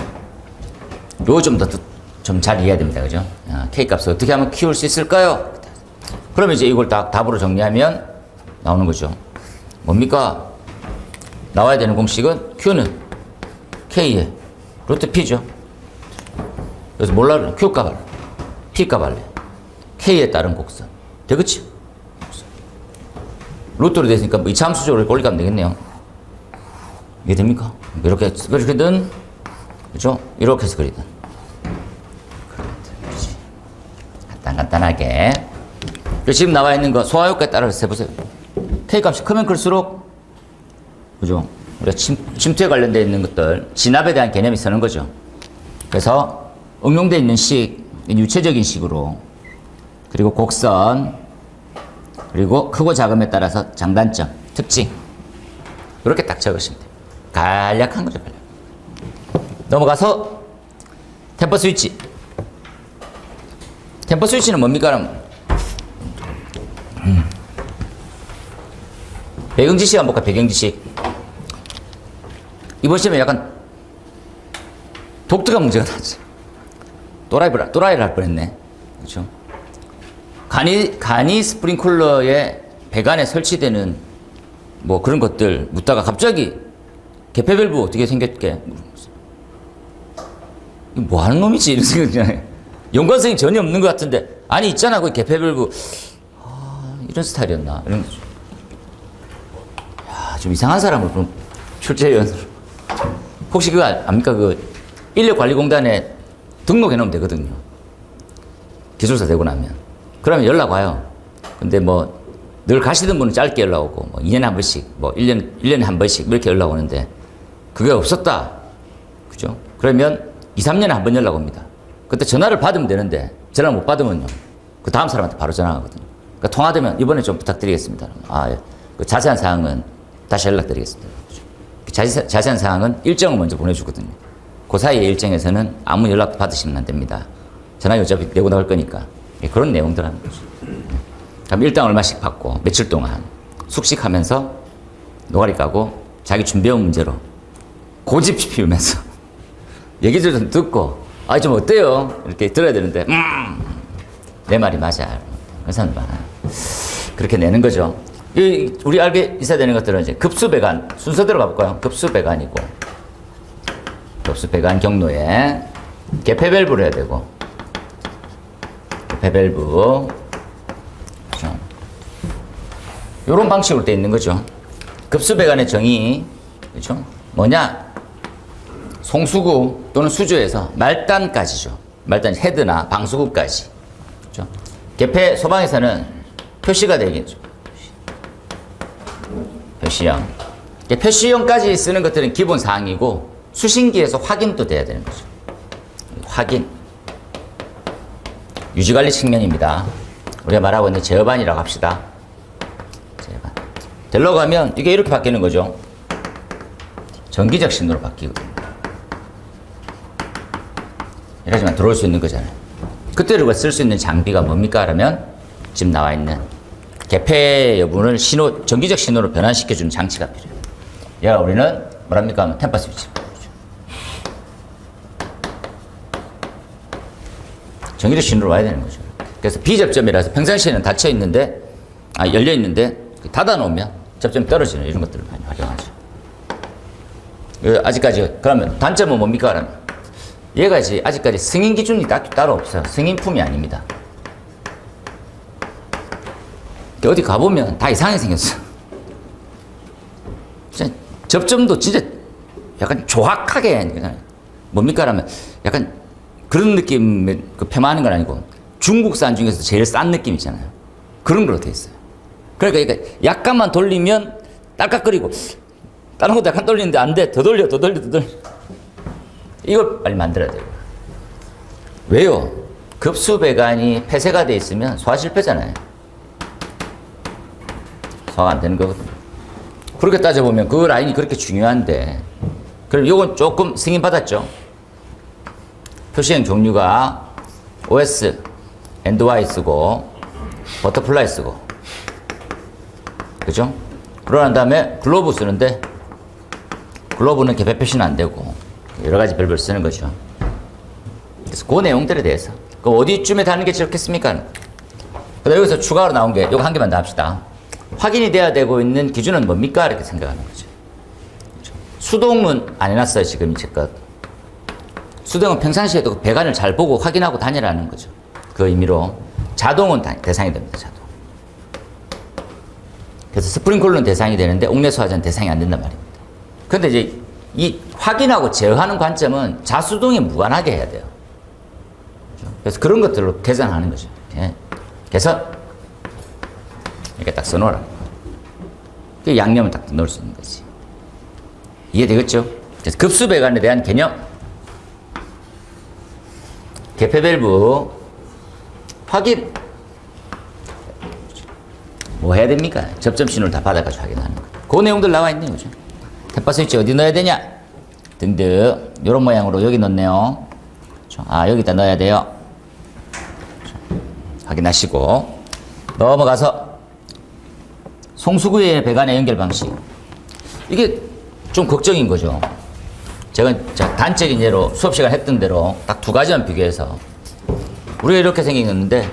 요거 좀 잘 이해해야 됩니다. 그죠? K값을 어떻게 하면 키울 수 있을까요? 그러면 이제 이걸 딱 답으로 정리하면 나오는 거죠. 뭡니까? 나와야 되는 공식은 Q는 K에 루트 P죠. 그래서 몰라 Q값 할래. P값 할래. K에 따른 곡선. 되겠지? 루트로 됐으니까 뭐 이차함수적으로 올리면 되겠네요. 이해됩니까? 이렇게든 그죠? 이렇게 해서 그리든. 간단하게. 지금 나와 있는 거 소화효과에 따라서 해보세요. K값이 크면 클수록 그죠? 우리가 침투에 관련되어 있는 것들 진압에 대한 개념이 서는 거죠. 그래서 응용되어 있는 식, 유체적인 식으로 그리고 곡선 그리고 크고 작음에 따라서 장단점, 특징 이렇게 딱 적으시면 돼요. 간략한 거죠. 간략. 넘어가서 템퍼 스위치. 템퍼 스위치는 뭡니까? 그럼 배경지식 한번 볼까? 배경지식. 이번 시험에 약간 독특한 문제가 나왔죠. 또라이를 할 뻔했네. 그렇죠? 간이 스프링클러에 배관에 설치되는 뭐 그런 것들 묻다가 갑자기 개폐 밸브 어떻게 생겼게? 뭐 하는 놈이지? 이런 생각이잖아요. 연관성이 전혀 없는 것 같은데. 아니, 있잖아. 그 개폐 밸브 이런 스타일이었나 이런 거죠. 야, 좀 이상한 사람을 그럼 출제위원으로. 혹시 그거 압니까? 그 인력관리공단에 등록해 놓으면 되거든요. 기술사 되고 나면. 그러면 연락 와요. 근데 뭐 늘 가시던 분은 짧게 연락 오고 뭐 2년에 한 번씩 뭐 1년에 한 번씩 이렇게 연락 오는데 그게 없었다. 그죠? 그러면 2, 3년에 한 번 연락 옵니다. 그때 전화를 받으면 되는데 전화를 못 받으면요. 그 다음 사람한테 바로 전화하거든요. 그러니까 통화되면 이번에 좀 부탁드리겠습니다. 아, 예. 그 자세한 사항은 다시 연락드리겠습니다. 자세한 사항은 일정을 먼저 보내주거든요. 그 사이의 일정에서는 아무 연락도 받으시면 안 됩니다. 전화 어차피 내고 나올 거니까. 예, 그런 내용들 하는 거죠. 그럼 일당 얼마씩 받고 며칠 동안 숙식하면서 노가리 까고 자기 준비해온 문제로 고집 피우면서 얘기를 좀 듣고 아, 좀 어때요? 이렇게 들어야 되는데 내 말이 맞아. 그런 사람들 많아요. 그렇게 내는 거죠. 우리 알게 있어야 되는 것들은 이제 급수배관 순서대로 가볼까요? 급수배관이고 급수배관 경로에 개폐밸브를 해야 되고 개폐밸브 그렇죠. 이런 방식으로 돼 있는 거죠. 급수배관의 정의 그렇죠? 뭐냐? 송수구 또는 수조에서 말단까지죠. 말단 헤드나 방수구까지. 그렇죠? 개폐 소방에서는 표시가 되겠죠. 표시형. 표시형까지 쓰는 것들은 기본 사항이고 수신기에서 확인도 돼야 되는 거죠. 확인. 유지관리 측면입니다. 우리가 말하고 있는 제어반이라고 합시다. 제어반. 되려고 하면 이게 이렇게 바뀌는 거죠. 전기적 신호로 바뀌거든요. 이러지만 들어올 수 있는 거잖아요. 그때 우리가 쓸 수 있는 장비가 뭡니까? 그러면 지금 나와 있는 개폐 여부를 전기적 신호로 변환시켜주는 장치가 필요해요. 얘가 우리는 뭐랍니까? 템퍼 스위치. 전기적 신호로 와야 되는 거죠. 그래서 비접점이라서 평상시에는 닫혀 있는데, 열려 있는데, 닫아 놓으면 접점이 떨어지는 이런 것들을 많이 활용하죠. 아직까지, 그러면 단점은 뭡니까? 그러면 얘가 이제 아직까지 승인 기준이 따로 없어요. 승인품이 아닙니다. 어디 가보면 다 이상하게 생겼어. 진짜 접점도 진짜 약간 조악하게, 뭡니까? 그러면 약간 그런 느낌을 폄하하는 건 아니고 중국산 중에서 제일 싼 느낌 있잖아요. 그런 걸로 돼 있어요. 그러니까 약간만 돌리면 딸깍거리고 다른 것도 약간 돌리는데 안 돼. 더 돌려. 이걸 빨리 만들어야 돼요. 왜요? 급수배관이 폐쇄가 돼 있으면 소화 실패잖아요. 소화가 안 되는 거거든요. 그렇게 따져보면 그 라인이 그렇게 중요한데 그럼 이건 조금 승인 받았죠. 표시형 종류가 OS, 엔드와이 쓰고 버터플라이 쓰고 그죠? 그러고 난 다음에 글로브 쓰는데 글로브는 개폐 표시는 안 되고 여러 가지 별별 쓰는 거죠. 그래서 그 내용들에 대해서 그럼 어디쯤에 다는 게 좋겠습니까? 그다음 여기서 추가로 나온 게 이거 한 개만 더 합시다. 확인이 돼야 되고 있는 기준은 뭡니까? 이렇게 생각하는 거죠. 그렇죠? 수동은 안 해놨어요, 지금 이제껏. 수동은 평상시에도 배관을 잘 보고 확인하고 다니라는 거죠. 그 의미로 자동은 대상이 됩니다, 자동. 그래서 스프링클러는 대상이 되는데 옥내수화전 대상이 안 된단 말입니다. 그런데 이제 이 확인하고 제어하는 관점은 자수동에 무관하게 해야 돼요. 그렇죠? 그래서 그런 것들로 개선하는 거죠. 이렇게. 그래서 이렇게 딱 써놓으라. 그 양념을 딱 넣을 수 있는 거지. 이해되겠죠? 그래서 급수배관에 대한 개념. 개폐밸브 확인. 뭐 해야 됩니까? 접점 신호를 다 받아가지고 확인하는 거. 그 내용들 나와 있네요. 그죠? 템퍼 스위치 어디 넣어야 되냐? 등등. 이런 모양으로 여기 넣네요. 그렇죠? 여기다 넣어야 돼요. 그렇죠? 확인하시고 넘어가서 송수구의 배관의 연결 방식. 이게 좀 걱정인 거죠. 제가 단적인 예로 수업 시간 했던 대로 딱 두 가지만 비교해서 우리가 이렇게 생겼는데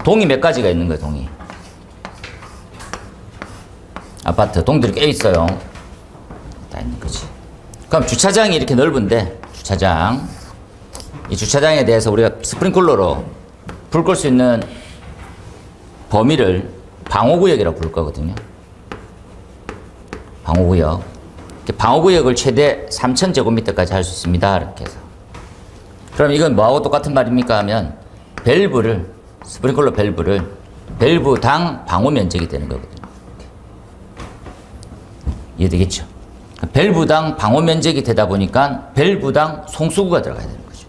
동이 몇 가지가 있는 거예요. 동이 아파트 동들이 꽤 있어요. 다 있는 거지. 그럼 주차장이 이렇게 넓은데 주차장 이 주차장에 대해서 우리가 스프링클러로 불 끌 수 있는 범위를 방호구역이라고 부를 거거든요. 방호구역. 방호구역을 최대 3,000제곱미터까지 할 수 있습니다. 이렇게 해서. 그럼 이건 뭐하고 똑같은 말입니까 하면 밸브를, 스프링클러 밸브를 밸브당 방호 면적이 되는 거거든요. 이해되겠죠? 밸브당 방호 면적이 되다 보니까 밸브당 송수구가 들어가야 되는 거죠.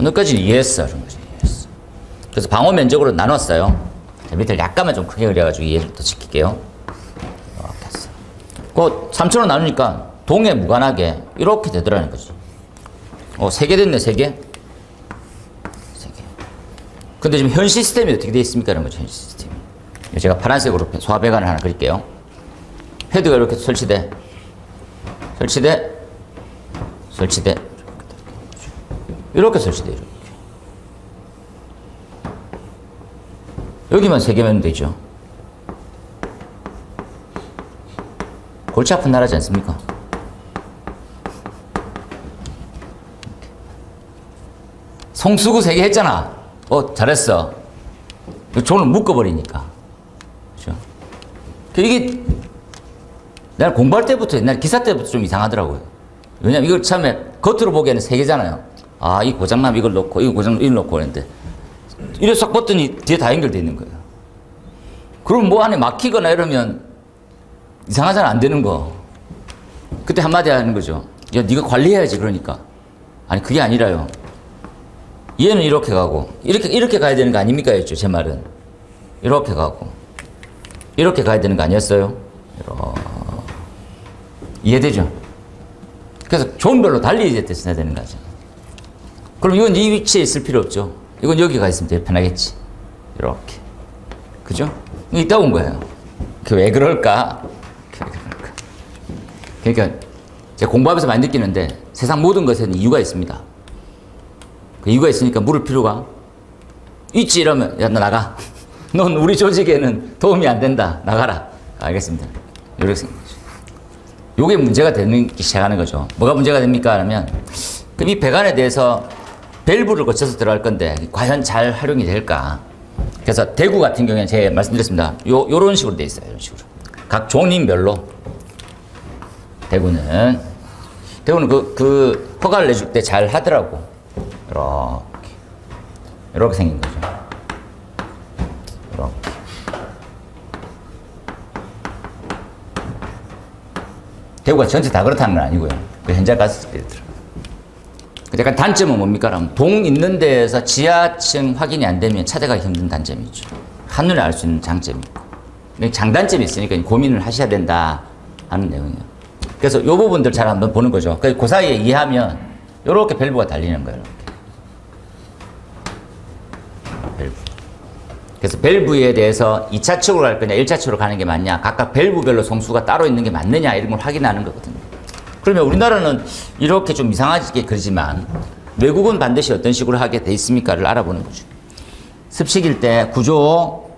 오늘까지는 이해했어. 이런 거죠. 이해했어. 그래서 방호 면적으로 나눴어요. 밑을 약간만 좀 크게 그려가지고 이해를 더 시킬게요. 이렇게 했어. 그 3,000원 나누니까 동에 무관하게 이렇게 되더라는 거지. 3개 됐네, 3개. 3개. 근데 지금 현 시스템이 어떻게 되어 있습니까? 이런 거죠, 현 시스템이. 제가 파란색으로 소화 배관을 하나 그릴게요. 헤드가 이렇게 설치돼. 이렇게 설치돼, 이렇게. 여기만 3개면 되죠. 골치 아픈 나라지 않습니까? 송수구 3개 했잖아. 잘했어. 종을 묶어버리니까. 그죠? 이게, 내가 공부할 때부터, 옛날 기사 때부터 좀 이상하더라고요. 왜냐면 이걸 처음에 겉으로 보기에는 3개잖아요. 아, 이 고장나면 이걸 넣고, 이거 고장나면 이걸 넣고 했는데, 이래 싹 봤더니 뒤에 다 연결되어 있는 거예요. 그럼 뭐 안에 막히거나 이러면 이상하잖아, 안 되는 거. 그때 한마디 하는 거죠. 야, 네가 관리해야지, 그러니까. 아니, 그게 아니라요. 얘는 이렇게 가고, 이렇게 가야 되는 거 아닙니까? 였죠, 제 말은. 이렇게 가고, 이렇게 가야 되는 거 아니었어요? 이해되죠? 그래서 존별로 달리 이제 써야 되는 거죠. 그럼 이건 이 위치에 있을 필요 없죠. 이건 여기 가 있으면 되게 편하겠지. 이렇게. 그죠? 이따 온 거예요. 왜 그럴까? 그러니까 제가 공부하면서 많이 느끼는데 세상 모든 것에는 이유가 있습니다. 그 이유가 있으니까 물을 필요가 있지 이러면 야, 너 나가. 넌 우리 조직에는 도움이 안 된다. 나가라. 알겠습니다. 이렇게 생각하죠. 요게 문제가 되는 시작하는 거죠. 뭐가 문제가 됩니까? 하면 그럼 이 배관에 대해서 밸브를 거쳐서 들어갈 건데 과연 잘 활용이 될까? 그래서 대구 같은 경우에는 제가 말씀드렸습니다. 요런 식으로 돼 있어요. 이런 식으로. 각 종림별로 대구는 그 허가를 내줄 때 잘 하더라고. 이렇게 생긴 거죠. 이렇게. 대구가 전체 다 그렇다는 건 아니고요. 그 현장 갔을 때 있더라고요. 약간 단점은 뭡니까? 그럼 동 있는 데에서 지하층 확인이 안 되면 찾아가기 힘든 단점이 있죠. 한눈에 알 수 있는 장점이 있고. 장단점이 있으니까 고민을 하셔야 된다 하는 내용이에요. 그래서 이 부분들 잘 한번 보는 거죠. 그 사이에 이해하면 이렇게 밸브가 달리는 거예요. 밸브. 그래서 밸브에 대해서 2차 측으로 갈 거냐 1차 측으로 가는 게 맞냐 각각 밸브별로 송수가 따로 있는 게 맞느냐 이런 걸 확인하는 거거든요. 그러면 우리나라는 이렇게 좀 이상하게 그러지만 외국은 반드시 어떤 식으로 하게 돼 있습니까를 알아보는 거죠. 습식일 때 구조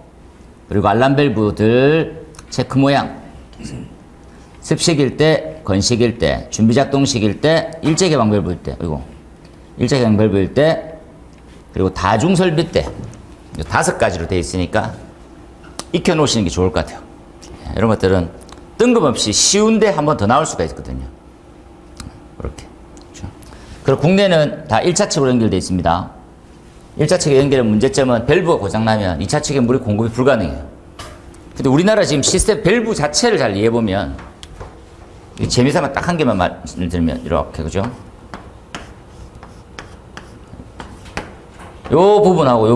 그리고 알람 밸브들 체크 모양 습식일 때 건식일 때 준비작동식일 때 일제개방 밸브일 때 그리고 일제개방 밸브일 때 그리고 다중설비 때 5가지로 돼 있으니까 익혀 놓으시는 게 좋을 것 같아요. 이런 것들은 뜬금없이 쉬운데 한 번 더 나올 수가 있거든요. 이렇게. 그렇죠? 그리고 국내는 다 1차 측으로 연결되어 있습니다. 1차 측에 연결의 문제점은 밸브가 고장나면 2차 측에 물이 공급이 불가능해요. 근데 우리나라 지금 시스템 밸브 자체를 잘 이해해보면 재미삼아 딱 한 개만 말씀을 드리면 이렇게 그죠? 요 부분하고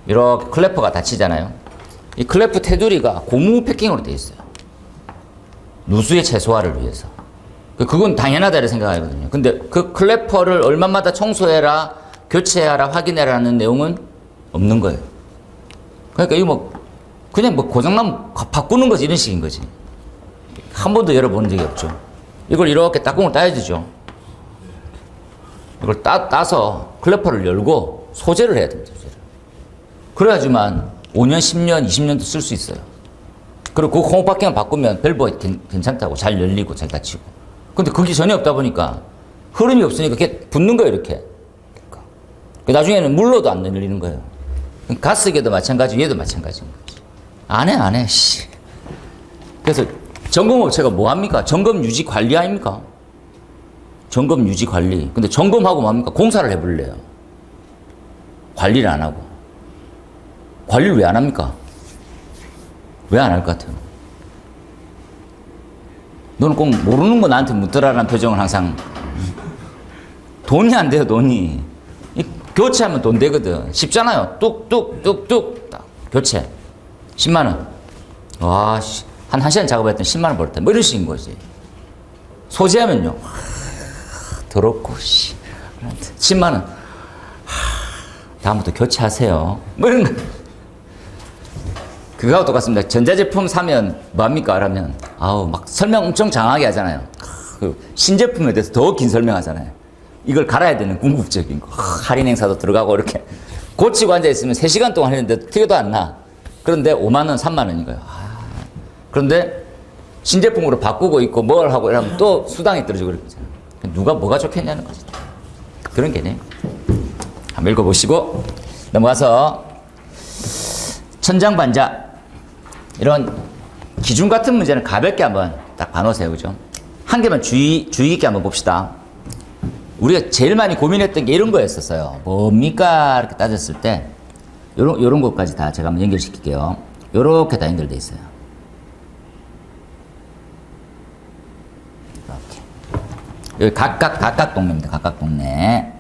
이렇게 클래퍼가 닫히잖아요. 이 클래프 테두리가 고무 패킹으로 되어 있어요. 누수의 최소화를 위해서. 그건 당연하다 이렇게 생각하거든요. 근데 그 클래퍼를 얼마마다 청소해라, 교체해라, 확인해라는 내용은 없는 거예요. 그러니까 이거 그냥 고장나면 바꾸는 거지 이런 식인 거지. 한 번도 열어본 적이 없죠. 이걸 이렇게 닦공을 따야 되죠. 이걸 따서 클래퍼를 열고 소재를 해야 됩니다. 소재를. 그래야지만 5년, 10년, 20년도 쓸 수 있어요. 그리고 그 홈파킹을 바꾸면 밸브가 괜찮다고 잘 열리고 잘 닫히고. 근데 그게 전혀 없다 보니까 흐름이 없으니까 이렇게 붙는 거예요, 이렇게. 나중에는 물로도 안 열리는 거예요. 가스계도 마찬가지고 얘도 마찬가지인 거지. 안 해, 씨. 그래서 점검업체가 뭐 합니까? 점검 유지 관리 아닙니까? 점검 유지 관리. 근데 점검하고 뭐 합니까? 공사를 해버려요. 관리를 안 하고. 관리를 왜 안 합니까? 왜 안 할 것 같아요? 너는 꼭 모르는 거 나한테 묻더라라는 표정을 항상. 돈이 안 돼요, 돈이. 교체하면 돈 되거든. 쉽잖아요. 뚝뚝뚝뚝. 딱 교체. 10만 원. 와, 씨. 한 1시간 작업했더니 10만 원 벌었다. 뭐 이런 식인 거지. 소지하면요. 더럽고, 씨. 10만 원. 다음부터 교체하세요. 뭐 이런 거. 그거하고 똑같습니다. 전자제품 사면 뭐합니까? 라면, 아우, 막 설명 엄청 장하게 하잖아요. 그 신제품에 대해서 더 긴 설명하잖아요. 이걸 갈아야 되는 궁극적인 거. 할인 행사도 들어가고 이렇게. 고치고 앉아있으면 3시간 동안 했는데 티도 안 나. 그런데 5만 원, 3만 원인 거예요. 그런데 신제품으로 바꾸고 있고 뭘 하고 이러면 또 수당이 떨어지고 그러잖아요. 누가 뭐가 좋겠냐는 거죠. 그런 개념. 한번 읽어보시고 넘어가서 천장반자. 이런 기준 같은 문제는 가볍게 한번 딱 봐놓으세요. 그죠? 한 개만 주의 있게 한번 봅시다. 우리가 제일 많이 고민했던 게 이런 거였었어요. 뭡니까? 이렇게 따졌을 때, 요런 것까지 다 제가 한번 연결시킬게요. 요렇게 다 연결돼 있어요. 이렇게. 여기 각각 동네입니다. 각각 동네.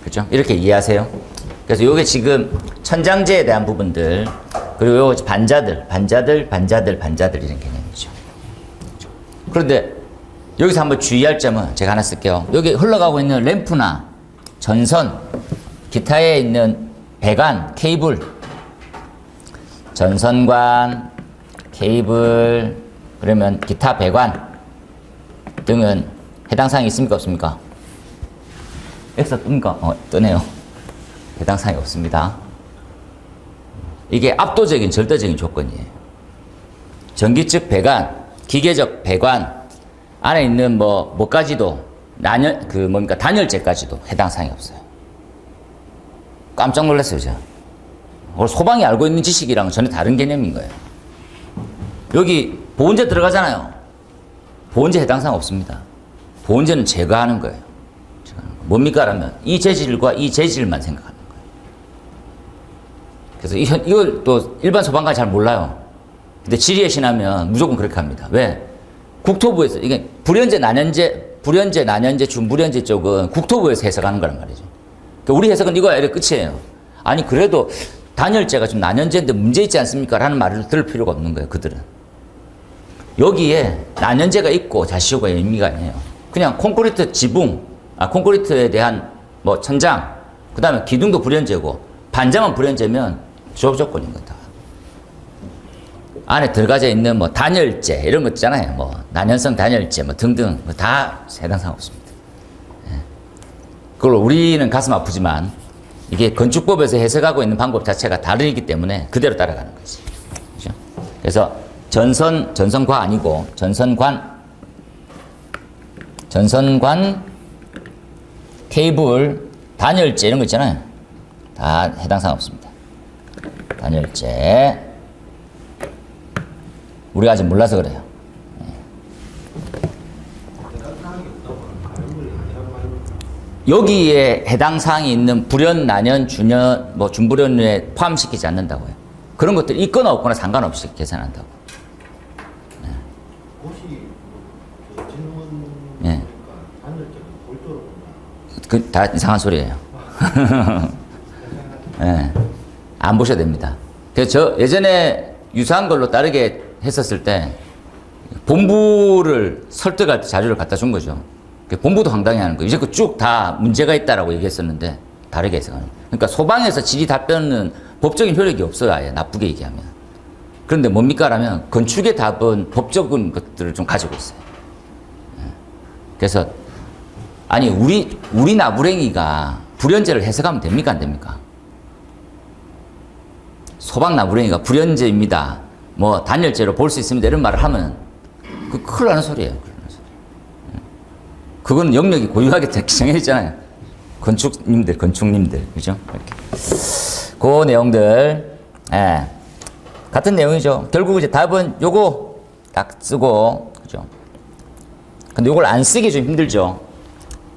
그렇죠? 이렇게 이해하세요. 그래서 요게 지금 천장재에 대한 부분들, 그리고 요 반자들 이런 개념이죠. 그런데 여기서 한번 주의할 점은 제가 하나 쓸게요. 여기 흘러가고 있는 램프나 전선, 기타에 있는 배관, 케이블, 전선관, 케이블, 그러면 기타 배관 등은 해당 사항이 있습니까? 없습니까? X 뜹니까? 뜨네요. 해당 사항이 없습니다. 이게 압도적인 절대적인 조건이에요. 전기적 배관, 기계적 배관 안에 있는 뭐까지도 단열재까지도 해당 사항이 없어요. 깜짝 놀랐어요, 저. 소방이 알고 있는 지식이랑은 전혀 다른 개념인 거예요. 여기 보온재 들어가잖아요. 보온재 해당 사항 없습니다. 보온재는 제거하는 거예요. 뭡니까? 라면 이 재질과 이 재질만 생각하는 거예요. 그래서 이걸 또 일반 소방관이 잘 몰라요. 근데 지리에 신하면 무조건 그렇게 합니다. 왜? 국토부에서 이게 불연재, 난연재, 준불연재 쪽은 국토부에서 해석하는 거란 말이죠. 그러니까 우리 해석은 이거야. 이래 끝이에요. 아니 그래도 단열재가 좀 난연재인데 문제 있지 않습니까? 라는 말을 들을 필요가 없는 거예요. 그들은. 여기에 난연재가 있고 자시오가 의미가 아니에요. 그냥 콘크리트 지붕, 콘크리트에 대한 천장, 그 다음에 기둥도 불연재고 반자만 불연재면 조건인 거다. 안에 들어가져 있는 단열재 이런 거 있잖아요. 난연성 단열재 등등 다 해당 사항 없습니다. 그걸 우리는 가슴 아프지만 이게 건축법에서 해석하고 있는 방법 자체가 다르기 때문에 그대로 따라가는 거지. 그렇죠? 그래서 전선과 아니고 전선관, 케이블, 단열재 이런 거 있잖아요. 다 해당 사항 없습니다. 단열재. 우리가 아직 몰라서 그래요. 여기에 해당 사항이 있는 불연, 난연, 준연, 준불연에 포함시키지 않는다고요. 그런 것들 있거나 없거나 상관없이 계산한다고. 혹시 질문 네. 단열재가 골조로 그 다 이상한 소리예요. 네. 안 보셔도 됩니다. 그래서 저 예전에 유사한 걸로 따르게 했었을 때 본부를 설득할 때 자료를 갖다 준 거죠. 본부도 황당해하는 거예요. 이제 그 쭉 다 문제가 있다라고 얘기했었는데 다르게 해석하는 거예요. 그러니까 소방에서 질의 답변은 법적인 효력이 없어요. 아예 나쁘게 얘기하면. 그런데 뭡니까? 라면 건축의 답은 법적인 것들을 좀 가지고 있어요. 그래서 아니 우리 나부랭이가 불연재를 해석하면 됩니까? 안 됩니까? 소방 나부랭이가 불연재입니다. 단열재로 볼 수 있습니다. 이런 말을 하면 큰일 나는 소리예요. 그건 영역이 고유하게 정해져 있잖아요. 건축님들, 그죠? 이렇게. 그 내용들, 예. 같은 내용이죠. 결국 이제 답은 요거 딱 쓰고, 그죠? 근데 요걸 안 쓰기 좀 힘들죠.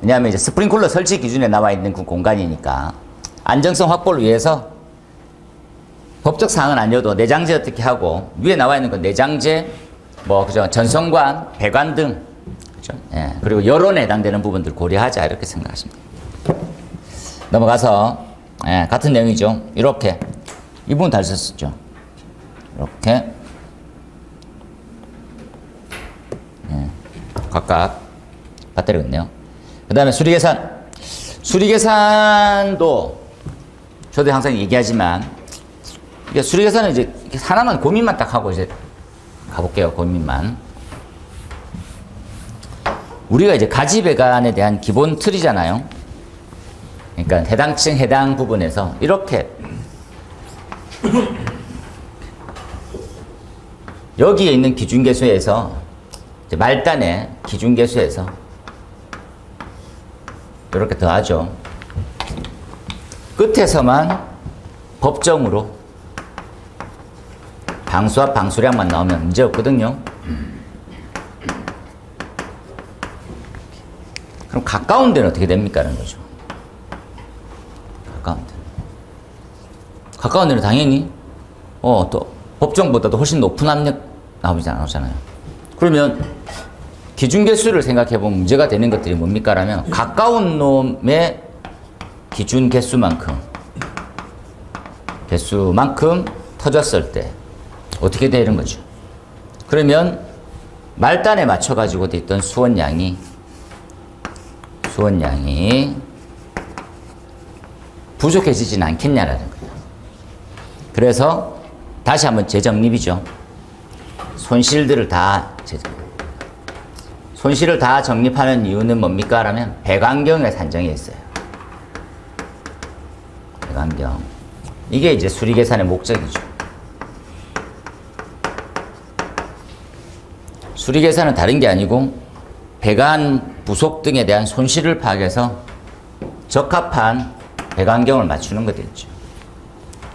왜냐하면 이제 스프링클러 설치 기준에 나와 있는 그 공간이니까 안정성 확보를 위해서 법적 사항은 아니어도 내장재 어떻게 하고 위에 나와 있는 건 내장재, 뭐 그죠? 전선관, 배관 등, 그죠? 예. 그리고 여론에 해당되는 부분들 고려하자 이렇게 생각하시면 됩니다. 넘어가서 예, 같은 내용이죠. 이렇게 이 부분 다 썼었죠. 이렇게 예, 각각 배터리가 있네요. 그 다음에 수리계산. 수리계산도 저도 항상 얘기하지만 이게 수리계산은 이제 하나만 고민만 딱 하고 이제 가볼게요. 고민만. 우리가 이제 가지배관에 대한 기본 틀이잖아요. 그러니까 해당 층 해당 부분에서 이렇게 여기에 있는 기준계수에서 말단의 기준계수에서 이렇게 더하죠. 끝에서만 법정으로 방수와 방수량만 나오면 문제 없거든요. 그럼 가까운 데는 어떻게 됩니까? 라는 거죠. 가까운 데는 당연히 또 법정보다도 훨씬 높은 압력 나오잖아요. 그러면 기준계수를 생각해보면 문제가 되는 것들이 뭡니까? 라면 가까운 놈의 기준 개수만큼 터졌을 때 어떻게 되는 거죠? 그러면 말단에 맞춰가지고 있던 수원량이 부족해지진 않겠냐라는 거예요. 그래서 다시 한번 재정립이죠. 손실을 다 정립하는 이유는 뭡니까? 라면 배관경에 산정이 있어요. 배관경. 이게 이제 수리계산의 목적이죠. 수리계산은 다른 게 아니고 배관 부속 등에 대한 손실을 파악해서 적합한 배관경을 맞추는 것들이죠.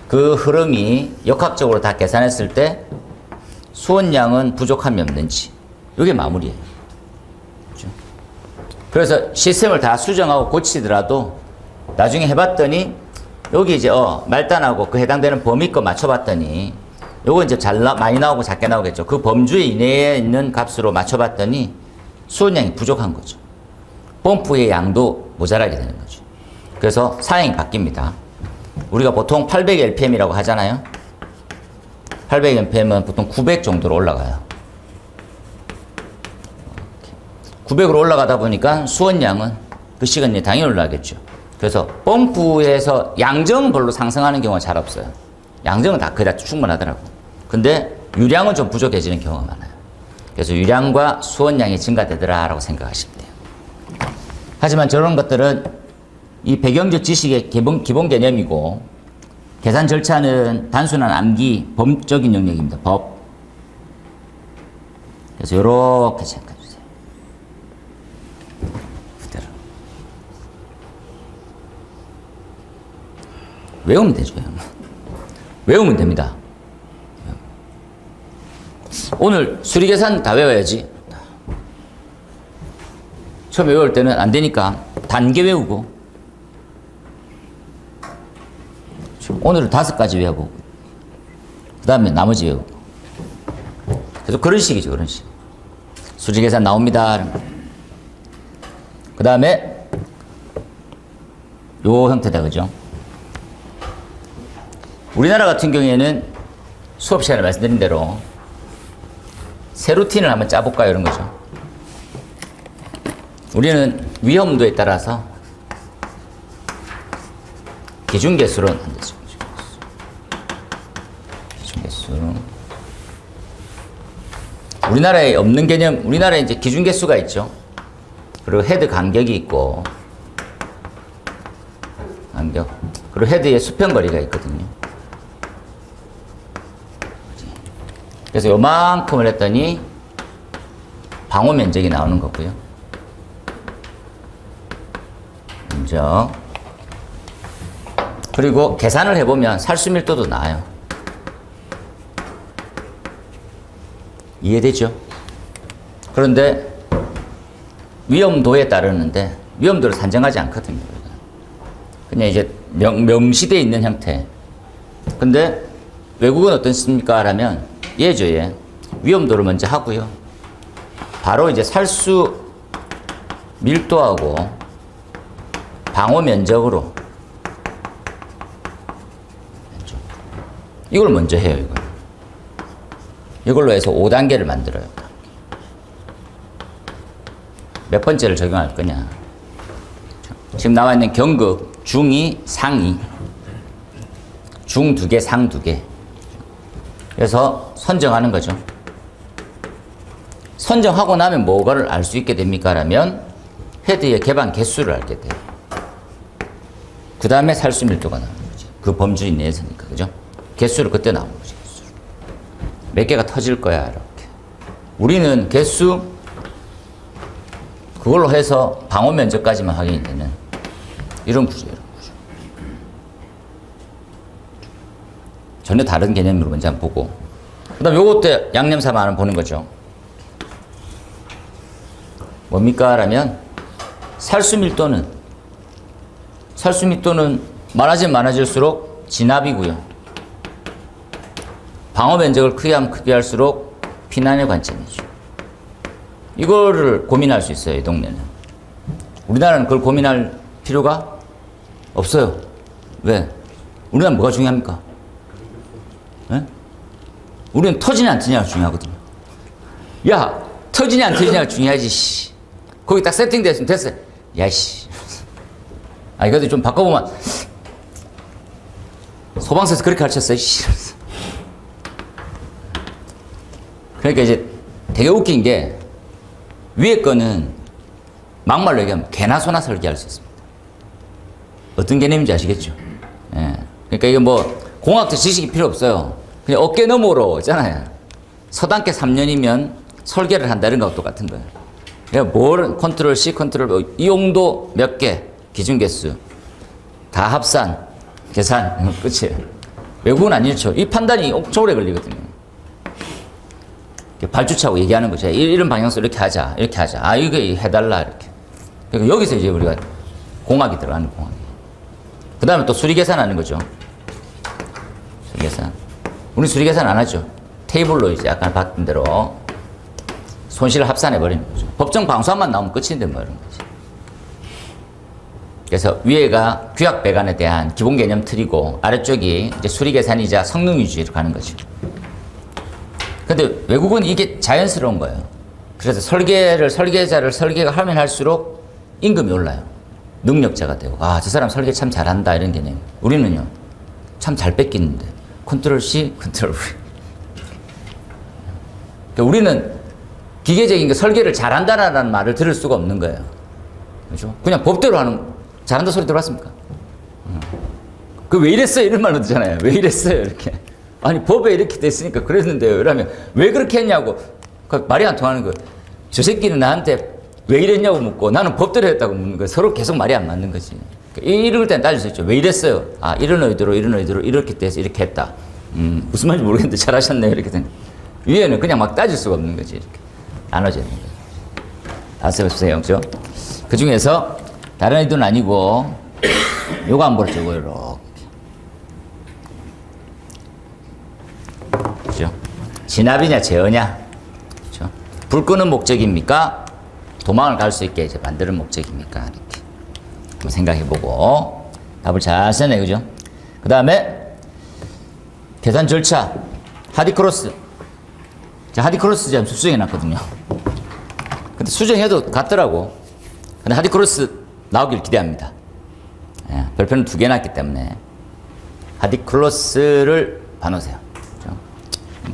그 흐름이 역학적으로 다 계산했을 때 수원량은 부족함이 없는지 이게 마무리예요. 그렇죠? 그래서 시스템을 다 수정하고 고치더라도 나중에 해봤더니 여기 이제 말단하고 그 해당되는 범위 거 맞춰봤더니 요거 이제 많이 나오고 작게 나오겠죠. 그 범주 이내에 있는 값으로 맞춰봤더니 수원량이 부족한 거죠. 펌프의 양도 모자라게 되는 거죠. 그래서 사양이 바뀝니다. 우리가 보통 800LPM이라고 하잖아요. 800LPM은 보통 900 정도로 올라가요. 900으로 올라가다 보니까 수원량은 그 시간이 당연히 올라가겠죠. 그래서 펌프에서 양정은 별로 상승하는 경우가 잘 없어요. 양정은 다 거의 다 충분하더라고. 근데 유량은 좀 부족해지는 경우가 많아요. 그래서 유량과 수원량이 증가되더라라고 생각하시면 돼요. 하지만 저런 것들은 이 배경적 지식의 기본 개념이고 계산 절차는 단순한 암기, 범적인 영역입니다. 법. 그래서 이렇게 생각해 주세요. 그대로. 외우면 되죠. 외우면 됩니다. 오늘 수리계산 다 외워야지. 처음 외울 때는 안 되니까 단계 외우고 오늘은 5가지 외우고 그 다음에 나머지 외우고 계속 그런 식이죠. 그런 식. 수리계산 나옵니다. 그 다음에 요 형태다. 그죠? 우리나라 같은 경우에는 수업 시간에 말씀드린 대로 새 루틴을 한번 짜볼까요? 이런 거죠. 우리는 위험도에 따라서 기준개수로 한대죠. 기준개수. 우리나라에 없는 개념, 우리나라에 이제 기준개수가 있죠. 그리고 헤드 간격이 있고, 간격. 그리고 헤드의 수평거리가 있거든요. 그래서 요만큼을 했더니 방호 면적이 나오는 거고요. 면적. 그리고 계산을 해보면 살수밀도도 나와요. 이해되죠? 그런데 위험도에 따르는데 위험도를 산정하지 않거든요. 그냥 이제 명시되어 있는 형태. 근데 외국은 어떻습니까? 라면 얘죠, 얘. 위험도를 먼저 하고요. 바로 이제 살수 밀도하고 방호 면적으로 이걸 먼저 해요, 이걸. 이걸로 해서 5단계를 만들어요. 몇 번째를 적용할 거냐. 지금 나와 있는 경극, 중이, 상이. 중 2개, 상 2개. 그래서 선정하는 거죠. 선정하고 나면 뭐가를 알 수 있게 됩니까? 라면 헤드의 개방 개수를 알게 돼요. 그 다음에 살수 밀도가 나오는 거죠. 그 범주 내에서니까, 그죠? 개수를 그때 나오는 거죠. 개수를. 몇 개가 터질 거야, 이렇게. 우리는 개수, 그걸로 해서 방호 면적까지만 확인이 되는 이런 구조예요. 전혀 다른 개념으로 먼저 한번 보고, 그 다음 요것도 양념삼아 하나 보는 거죠. 뭡니까? 라면 살수밀도는 많아지면 많아질수록 진압이고요. 방어 면적을 크게 하면 크게 할수록 피난의 관점이죠. 이거를 고민할 수 있어요, 이 동네는. 우리나라는 그걸 고민할 필요가 없어요. 왜? 우리나라는 뭐가 중요합니까? 네? 우리는 터지냐 안 터지냐가 중요하거든요. 야, 터지냐 안 터지냐가 중요하지, 씨. 거기 딱 세팅됐으면 됐어요. 야, 씨. 아, 이것도 좀 바꿔보면, 소방서에서 그렇게 가르쳤어요, 씨. 그러니까 이제 되게 웃긴 게, 위에 거는 막말로 얘기하면 개나 소나 설계할 수 있습니다. 어떤 개념인지 아시겠죠? 예. 그러니까 이게 뭐, 공학적 지식이 필요 없어요. 그냥 어깨 너머로 있잖아요. 서당계 3년이면 설계를 한다, 이런 거하고 똑같은 거예요. 그러니까 뭘, 컨트롤 C, 컨트롤 V, 이용도 몇 개, 기준 개수, 다 합산, 계산, 끝이에요. 외국은 안 잃죠. 이 판단이 엄청 오래 걸리거든요. 발주차고 얘기하는 거죠. 이런 방향으로 이렇게 하자, 이렇게 하자. 아, 이거 해달라, 이렇게. 그러니까 여기서 이제 우리가 공학이 들어가는 공학이. 그 다음에 또 수리 계산하는 거죠. 수리 계산. 우리 수리 계산 안 하죠. 테이블로 이제 아까 봤던 대로 손실을 합산해버리는 거죠. 법정 방수함만 나오면 끝인데 뭐 이런 거지. 그래서 위에가 규약 배관에 대한 기본 개념 틀이고 아래쪽이 이제 수리 계산이자 성능 위주로 가는 거죠. 근데 외국은 이게 자연스러운 거예요. 그래서 설계자를 설계가 하면 할수록 임금이 올라요. 능력자가 되고, 아, 저 사람 설계 참 잘한다, 이런 개념. 우리는요, 참 잘 뺏기는데. 컨트롤 C, 컨트롤 V. 그러니까 우리는 기계적인 게 설계를 잘한다라는 말을 들을 수가 없는 거예요. 그죠? 그냥 법대로 하는, 잘한다 소리 들어봤습니까? 그 왜 이랬어요? 이런 말로 듣잖아요. 왜 이랬어요? 이렇게. 아니, 법에 이렇게 됐으니까 그랬는데요. 이러면 왜 그렇게 했냐고. 그 말이 안 통하는 거예요. 저 새끼는 나한테 왜 이랬냐고 묻고 나는 법대로 했다고 묻는 거예요. 서로 계속 말이 안 맞는 거지. 그러니까 이럴 땐 따질 수 있죠. 왜 이랬어요? 아, 이런 의도로 이렇게 돼서 이렇게 했다. 무슨 말인지 모르겠는데 잘하셨네요. 이렇게 된. 위에는 그냥 막 따질 수가 없는 거지. 이렇게. 나눠지는 거예요. 아세요? 그죠? 그 중에서 다른 의도는 아니고 요거 한번 보죠. 이렇게. 그죠? 진압이냐 제어냐. 그죠? 불 끄는 목적입니까? 도망을 갈 수 있게 이제 만드는 목적입니까? 이렇게 한번 생각해보고 답을 잘 쓰네, 그죠? 그 다음에 계산 절차 하디크로스. 하디크로스 지금 수정해놨거든요. 근데 수정해도 같더라고. 근데 하디크로스 나오길 기대합니다. 예, 별표는 2개 놨기 때문에 하디크로스를 봐놓으세요.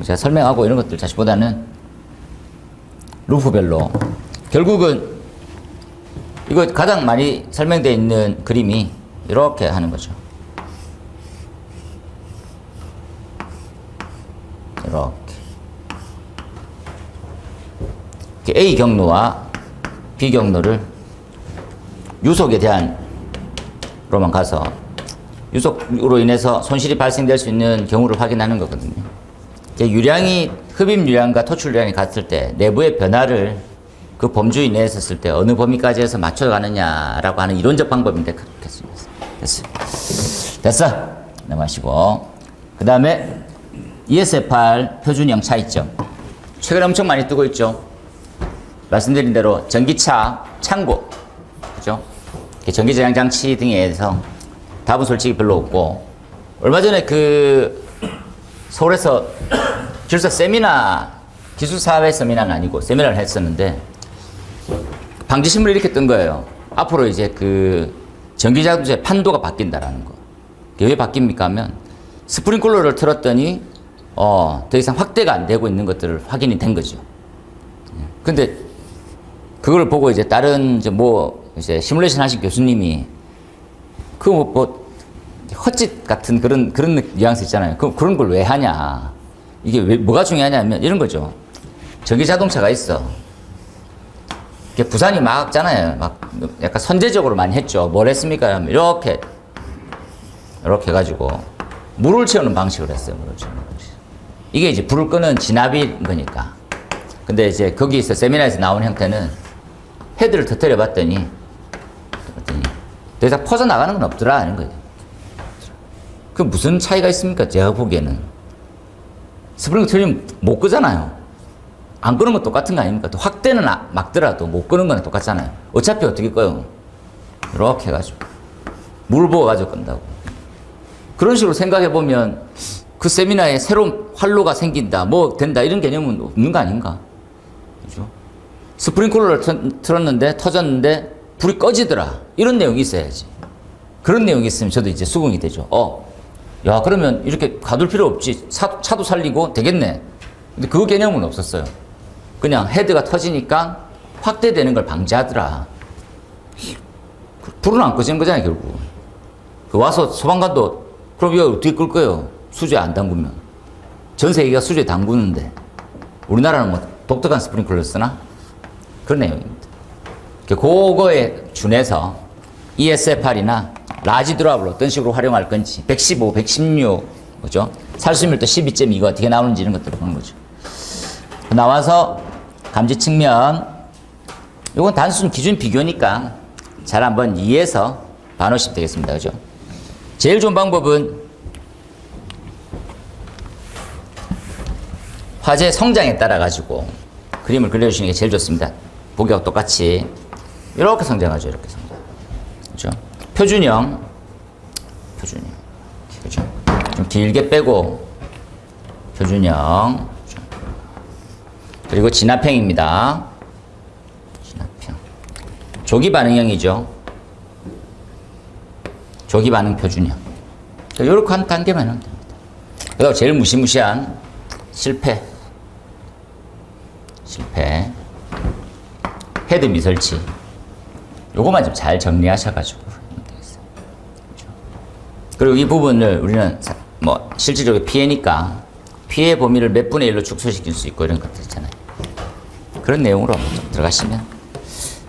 제가 설명하고 이런 것들 자식보다는 루프별로 결국은 이거 가장 많이 설명되어 있는 그림이 이렇게 하는 거죠. 이렇게 A 경로와 B 경로를 유속에 대한 유속로만 가서 유속으로 인해서 손실이 발생될 수 있는 경우를 확인하는 거거든요. 이제 유량이 흡입 유량과 토출 유량이 같을 때 내부의 변화를 그 범주 이내에 있었을 때 어느 범위까지 해서 맞춰가느냐라고 하는 이론적 방법인데 그렇게 쓰겠습니다. 됐어. 넘어가시고. 그 다음에 ESFR 표준형 차이점. 최근에 엄청 많이 뜨고 있죠. 말씀드린 대로 전기차 창고, 그죠? 전기저장 장치 등에 의해서 답은 솔직히 별로 없고, 얼마 전에 그 서울에서 기술사 세미나, 기술사회 세미나는 아니고 세미나를 했었는데 방지신문이 이렇게 뜬 거예요. 앞으로 이제 그 전기자동차의 판도가 바뀐다라는 거. 왜 바뀝니까 하면 스프링클러를 틀었더니 더 이상 확대가 안 되고 있는 것들을 확인이 된 거죠. 근데 그걸 보고 이제 다른 이제 시뮬레이션 하신 교수님이 헛짓 같은 그런 뉘앙스 있잖아요. 그런 걸 왜 하냐. 이게 뭐가 중요하냐면 이런 거죠. 전기 자동차가 있어. 부산이 막잖아요. 막 약간 선제적으로 많이 했죠. 뭘 했습니까? 하면 이렇게 해가지고 물을 채우는 방식을 했어요. 물을 채우는 방식. 이게 이제 불을 끄는 진압인 거니까. 근데 이제 거기서 세미나에서 나온 형태는 헤드를 터뜨려 봤더니 더 이상 퍼져나가는 건 없더라 하는 거예요. 그 무슨 차이가 있습니까? 제가 보기에는 스프링 틀리면 못 끄잖아요. 안 끄는 건 똑같은 거 아닙니까? 또 확대는 막더라도 못 끄는 건 똑같잖아요. 어차피 어떻게 꺼요? 이렇게 해가지고 물 부어가지고 끈다고. 그런 식으로 생각해 보면 그 세미나에 새로운 활로가 생긴다, 뭐 된다 이런 개념은 없는 거 아닌가? 그죠? 스프링클러를 틀었는데 터졌는데 불이 꺼지더라. 이런 내용이 있어야지. 그런 내용이 있으면 저도 이제 수긍이 되죠. 야, 그러면 이렇게 가둘 필요 없지. 차도 살리고 되겠네. 근데 그 개념은 없었어요. 그냥 헤드가 터지니까 확대되는 걸 방지하더라. 불은 안 꺼지는 거잖아요, 결국. 와서 소방관도 그럼 이거 어떻게 끌 거예요? 수조에 안 담그면. 전 세계가 수조에 담그는데 우리나라는 뭐 독특한 스프링클러를 쓰나? 그런 내용입니다. 그거에 준해서 ESFR이나 라지 드랍을 어떤 식으로 활용할 건지 115, 116 뭐죠? 살수밀도 12.2가 어떻게 나오는지 이런 것들을 보는 거죠. 나와서 감지 측면 이건 단순 기준 비교니까 잘 한번 이해해서 반오시면 되겠습니다. 그죠? 제일 좋은 방법은 화재 성장에 따라 가지고 그림을 그려주시는 게 제일 좋습니다. 보기하고 똑같이 이렇게 성장하죠. 이렇게 성장. 그죠? 표준형. 그죠? 좀 길게 빼고 표준형. 그죠? 그리고 진압형입니다. 진압형. 조기 반응형이죠. 조기 반응 표준형. 이렇게 한 단계만 하면 됩니다. 그리고 제일 무시무시한 실패. 헤드 미설치. 요거만 좀 잘 정리하셔가지고 하면 되겠어요. 그렇죠? 그리고 이 부분을 우리는 뭐 실질적으로 피해니까 피해 범위를 몇 분의 1로 축소시킬 수 있고 이런 것들 있잖아요. 그런 내용으로 좀 들어가시면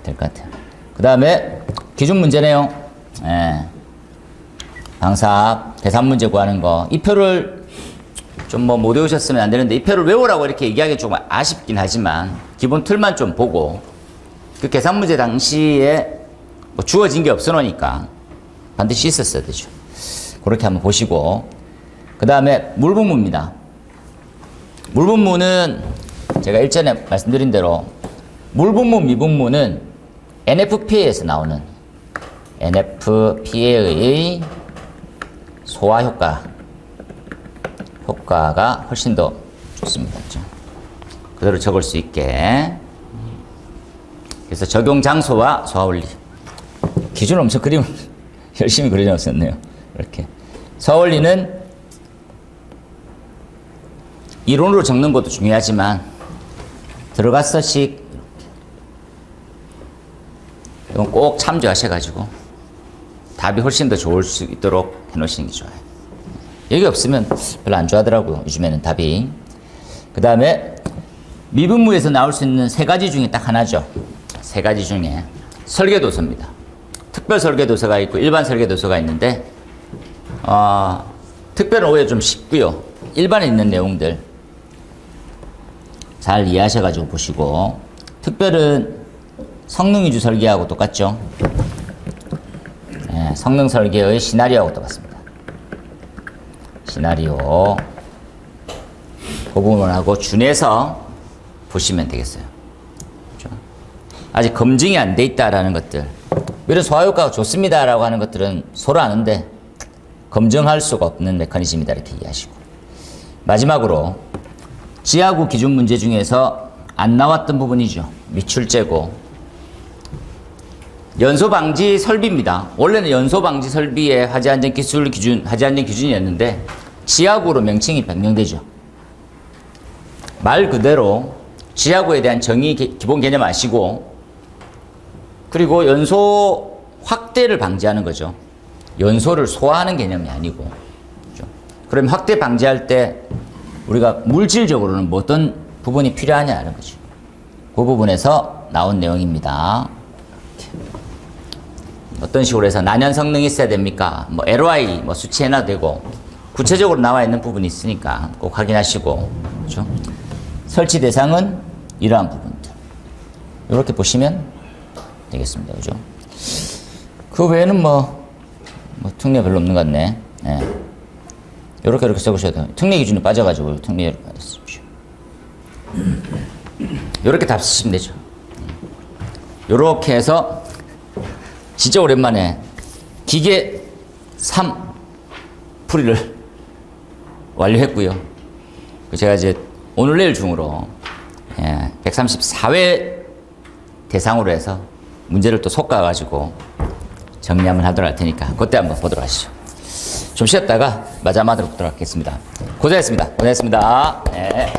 될 것 같아요. 그 다음에 기준 문제네요. 방사학 계산 문제 구하는 거. 이 표를 좀 뭐 못 외우셨으면 안 되는데 이 표를 외우라고 이렇게 얘기하기 좀 아쉽긴 하지만 기본 틀만 좀 보고 그 계산 문제 당시에 뭐 주어진 게 없어 놓으니까 반드시 있었어야 되죠. 그렇게 한번 보시고 그 다음에 물분무입니다. 물분무는 제가 일전에 말씀드린 대로 물분무 미분무는 NFPA에서 나오는 NFPA의 소화 효과가 훨씬 더 좋습니다. 그렇죠? 그대로 적을 수 있게. 그래서 적용 장소와 소화 원리. 기준을 엄청 그림을 열심히 그려놨었네요. 이렇게. 소화 원리는 이론으로 적는 것도 중요하지만 들어갔어식 이건 꼭 참조하셔가지고 답이 훨씬 더 좋을 수 있도록 해놓으시는 게 좋아요. 여기 없으면 별로 안 좋아하더라고요. 요즘에는 답이. 그 다음에 미분무에서 나올 수 있는 세 가지 중에 딱 하나죠. 세 가지 중에 설계도서입니다. 특별 설계도서가 있고 일반 설계도서가 있는데 특별은 오히려 좀 쉽고요. 일반에 있는 내용들 잘 이해하셔가지고 보시고, 특별은 성능 위주 설계하고 똑같죠. 네, 성능 설계의 시나리오하고 똑같습니다. 시나리오 그 부분하고 준해서 보시면 되겠어요. 그렇죠? 아직 검증이 안 돼 있다라는 것들, 이런 소화효과가 좋습니다라고 하는 것들은 서로 아는데 검증할 수가 없는 메커니즘이다, 이렇게 이해하시고, 마지막으로 지하구 기준 문제 중에서 안 나왔던 부분이죠. 미출재고 연소 방지 설비입니다. 원래는 연소 방지 설비의 화재 안전 기술 기준, 화재 안전 기준이었는데 지하구로 명칭이 변경되죠. 말 그대로 지하구에 대한 정의 기본 개념 아시고, 그리고 연소 확대를 방지하는 거죠. 연소를 소화하는 개념이 아니고. 그렇죠? 그럼 확대 방지할 때 우리가 물질적으로는 뭐 어떤 부분이 필요하냐는 거죠. 그 부분에서 나온 내용입니다. 어떤 식으로 해서 난연 성능이 있어야 됩니까? 뭐 LOI 뭐 수치해놔도 되고, 구체적으로 나와 있는 부분이 있으니까 꼭 확인하시고, 그렇죠? 설치 대상은 이러한 부분들. 이렇게 보시면 되겠습니다. 그죠? 그 외에는 뭐 특례 별로 없는 것 같네. 네. 이렇게 써보셔도 돼요. 특례 기준이 빠져가지고 특례를 받으십시오. 이렇게 답 쓰시면 되죠. 이렇게 해서 진짜 오랜만에 기계 3 풀이를 완료했고요. 제가 이제 오늘 내일 중으로 134회 대상으로 해서 문제를 또 솎아가지고 정리 한번 하도록 할 테니까 그때 한번 보도록 하시죠. 좀 쉬었다가 마지막으로 보도록 하겠습니다. 고생했습니다. 고생했습니다. 네.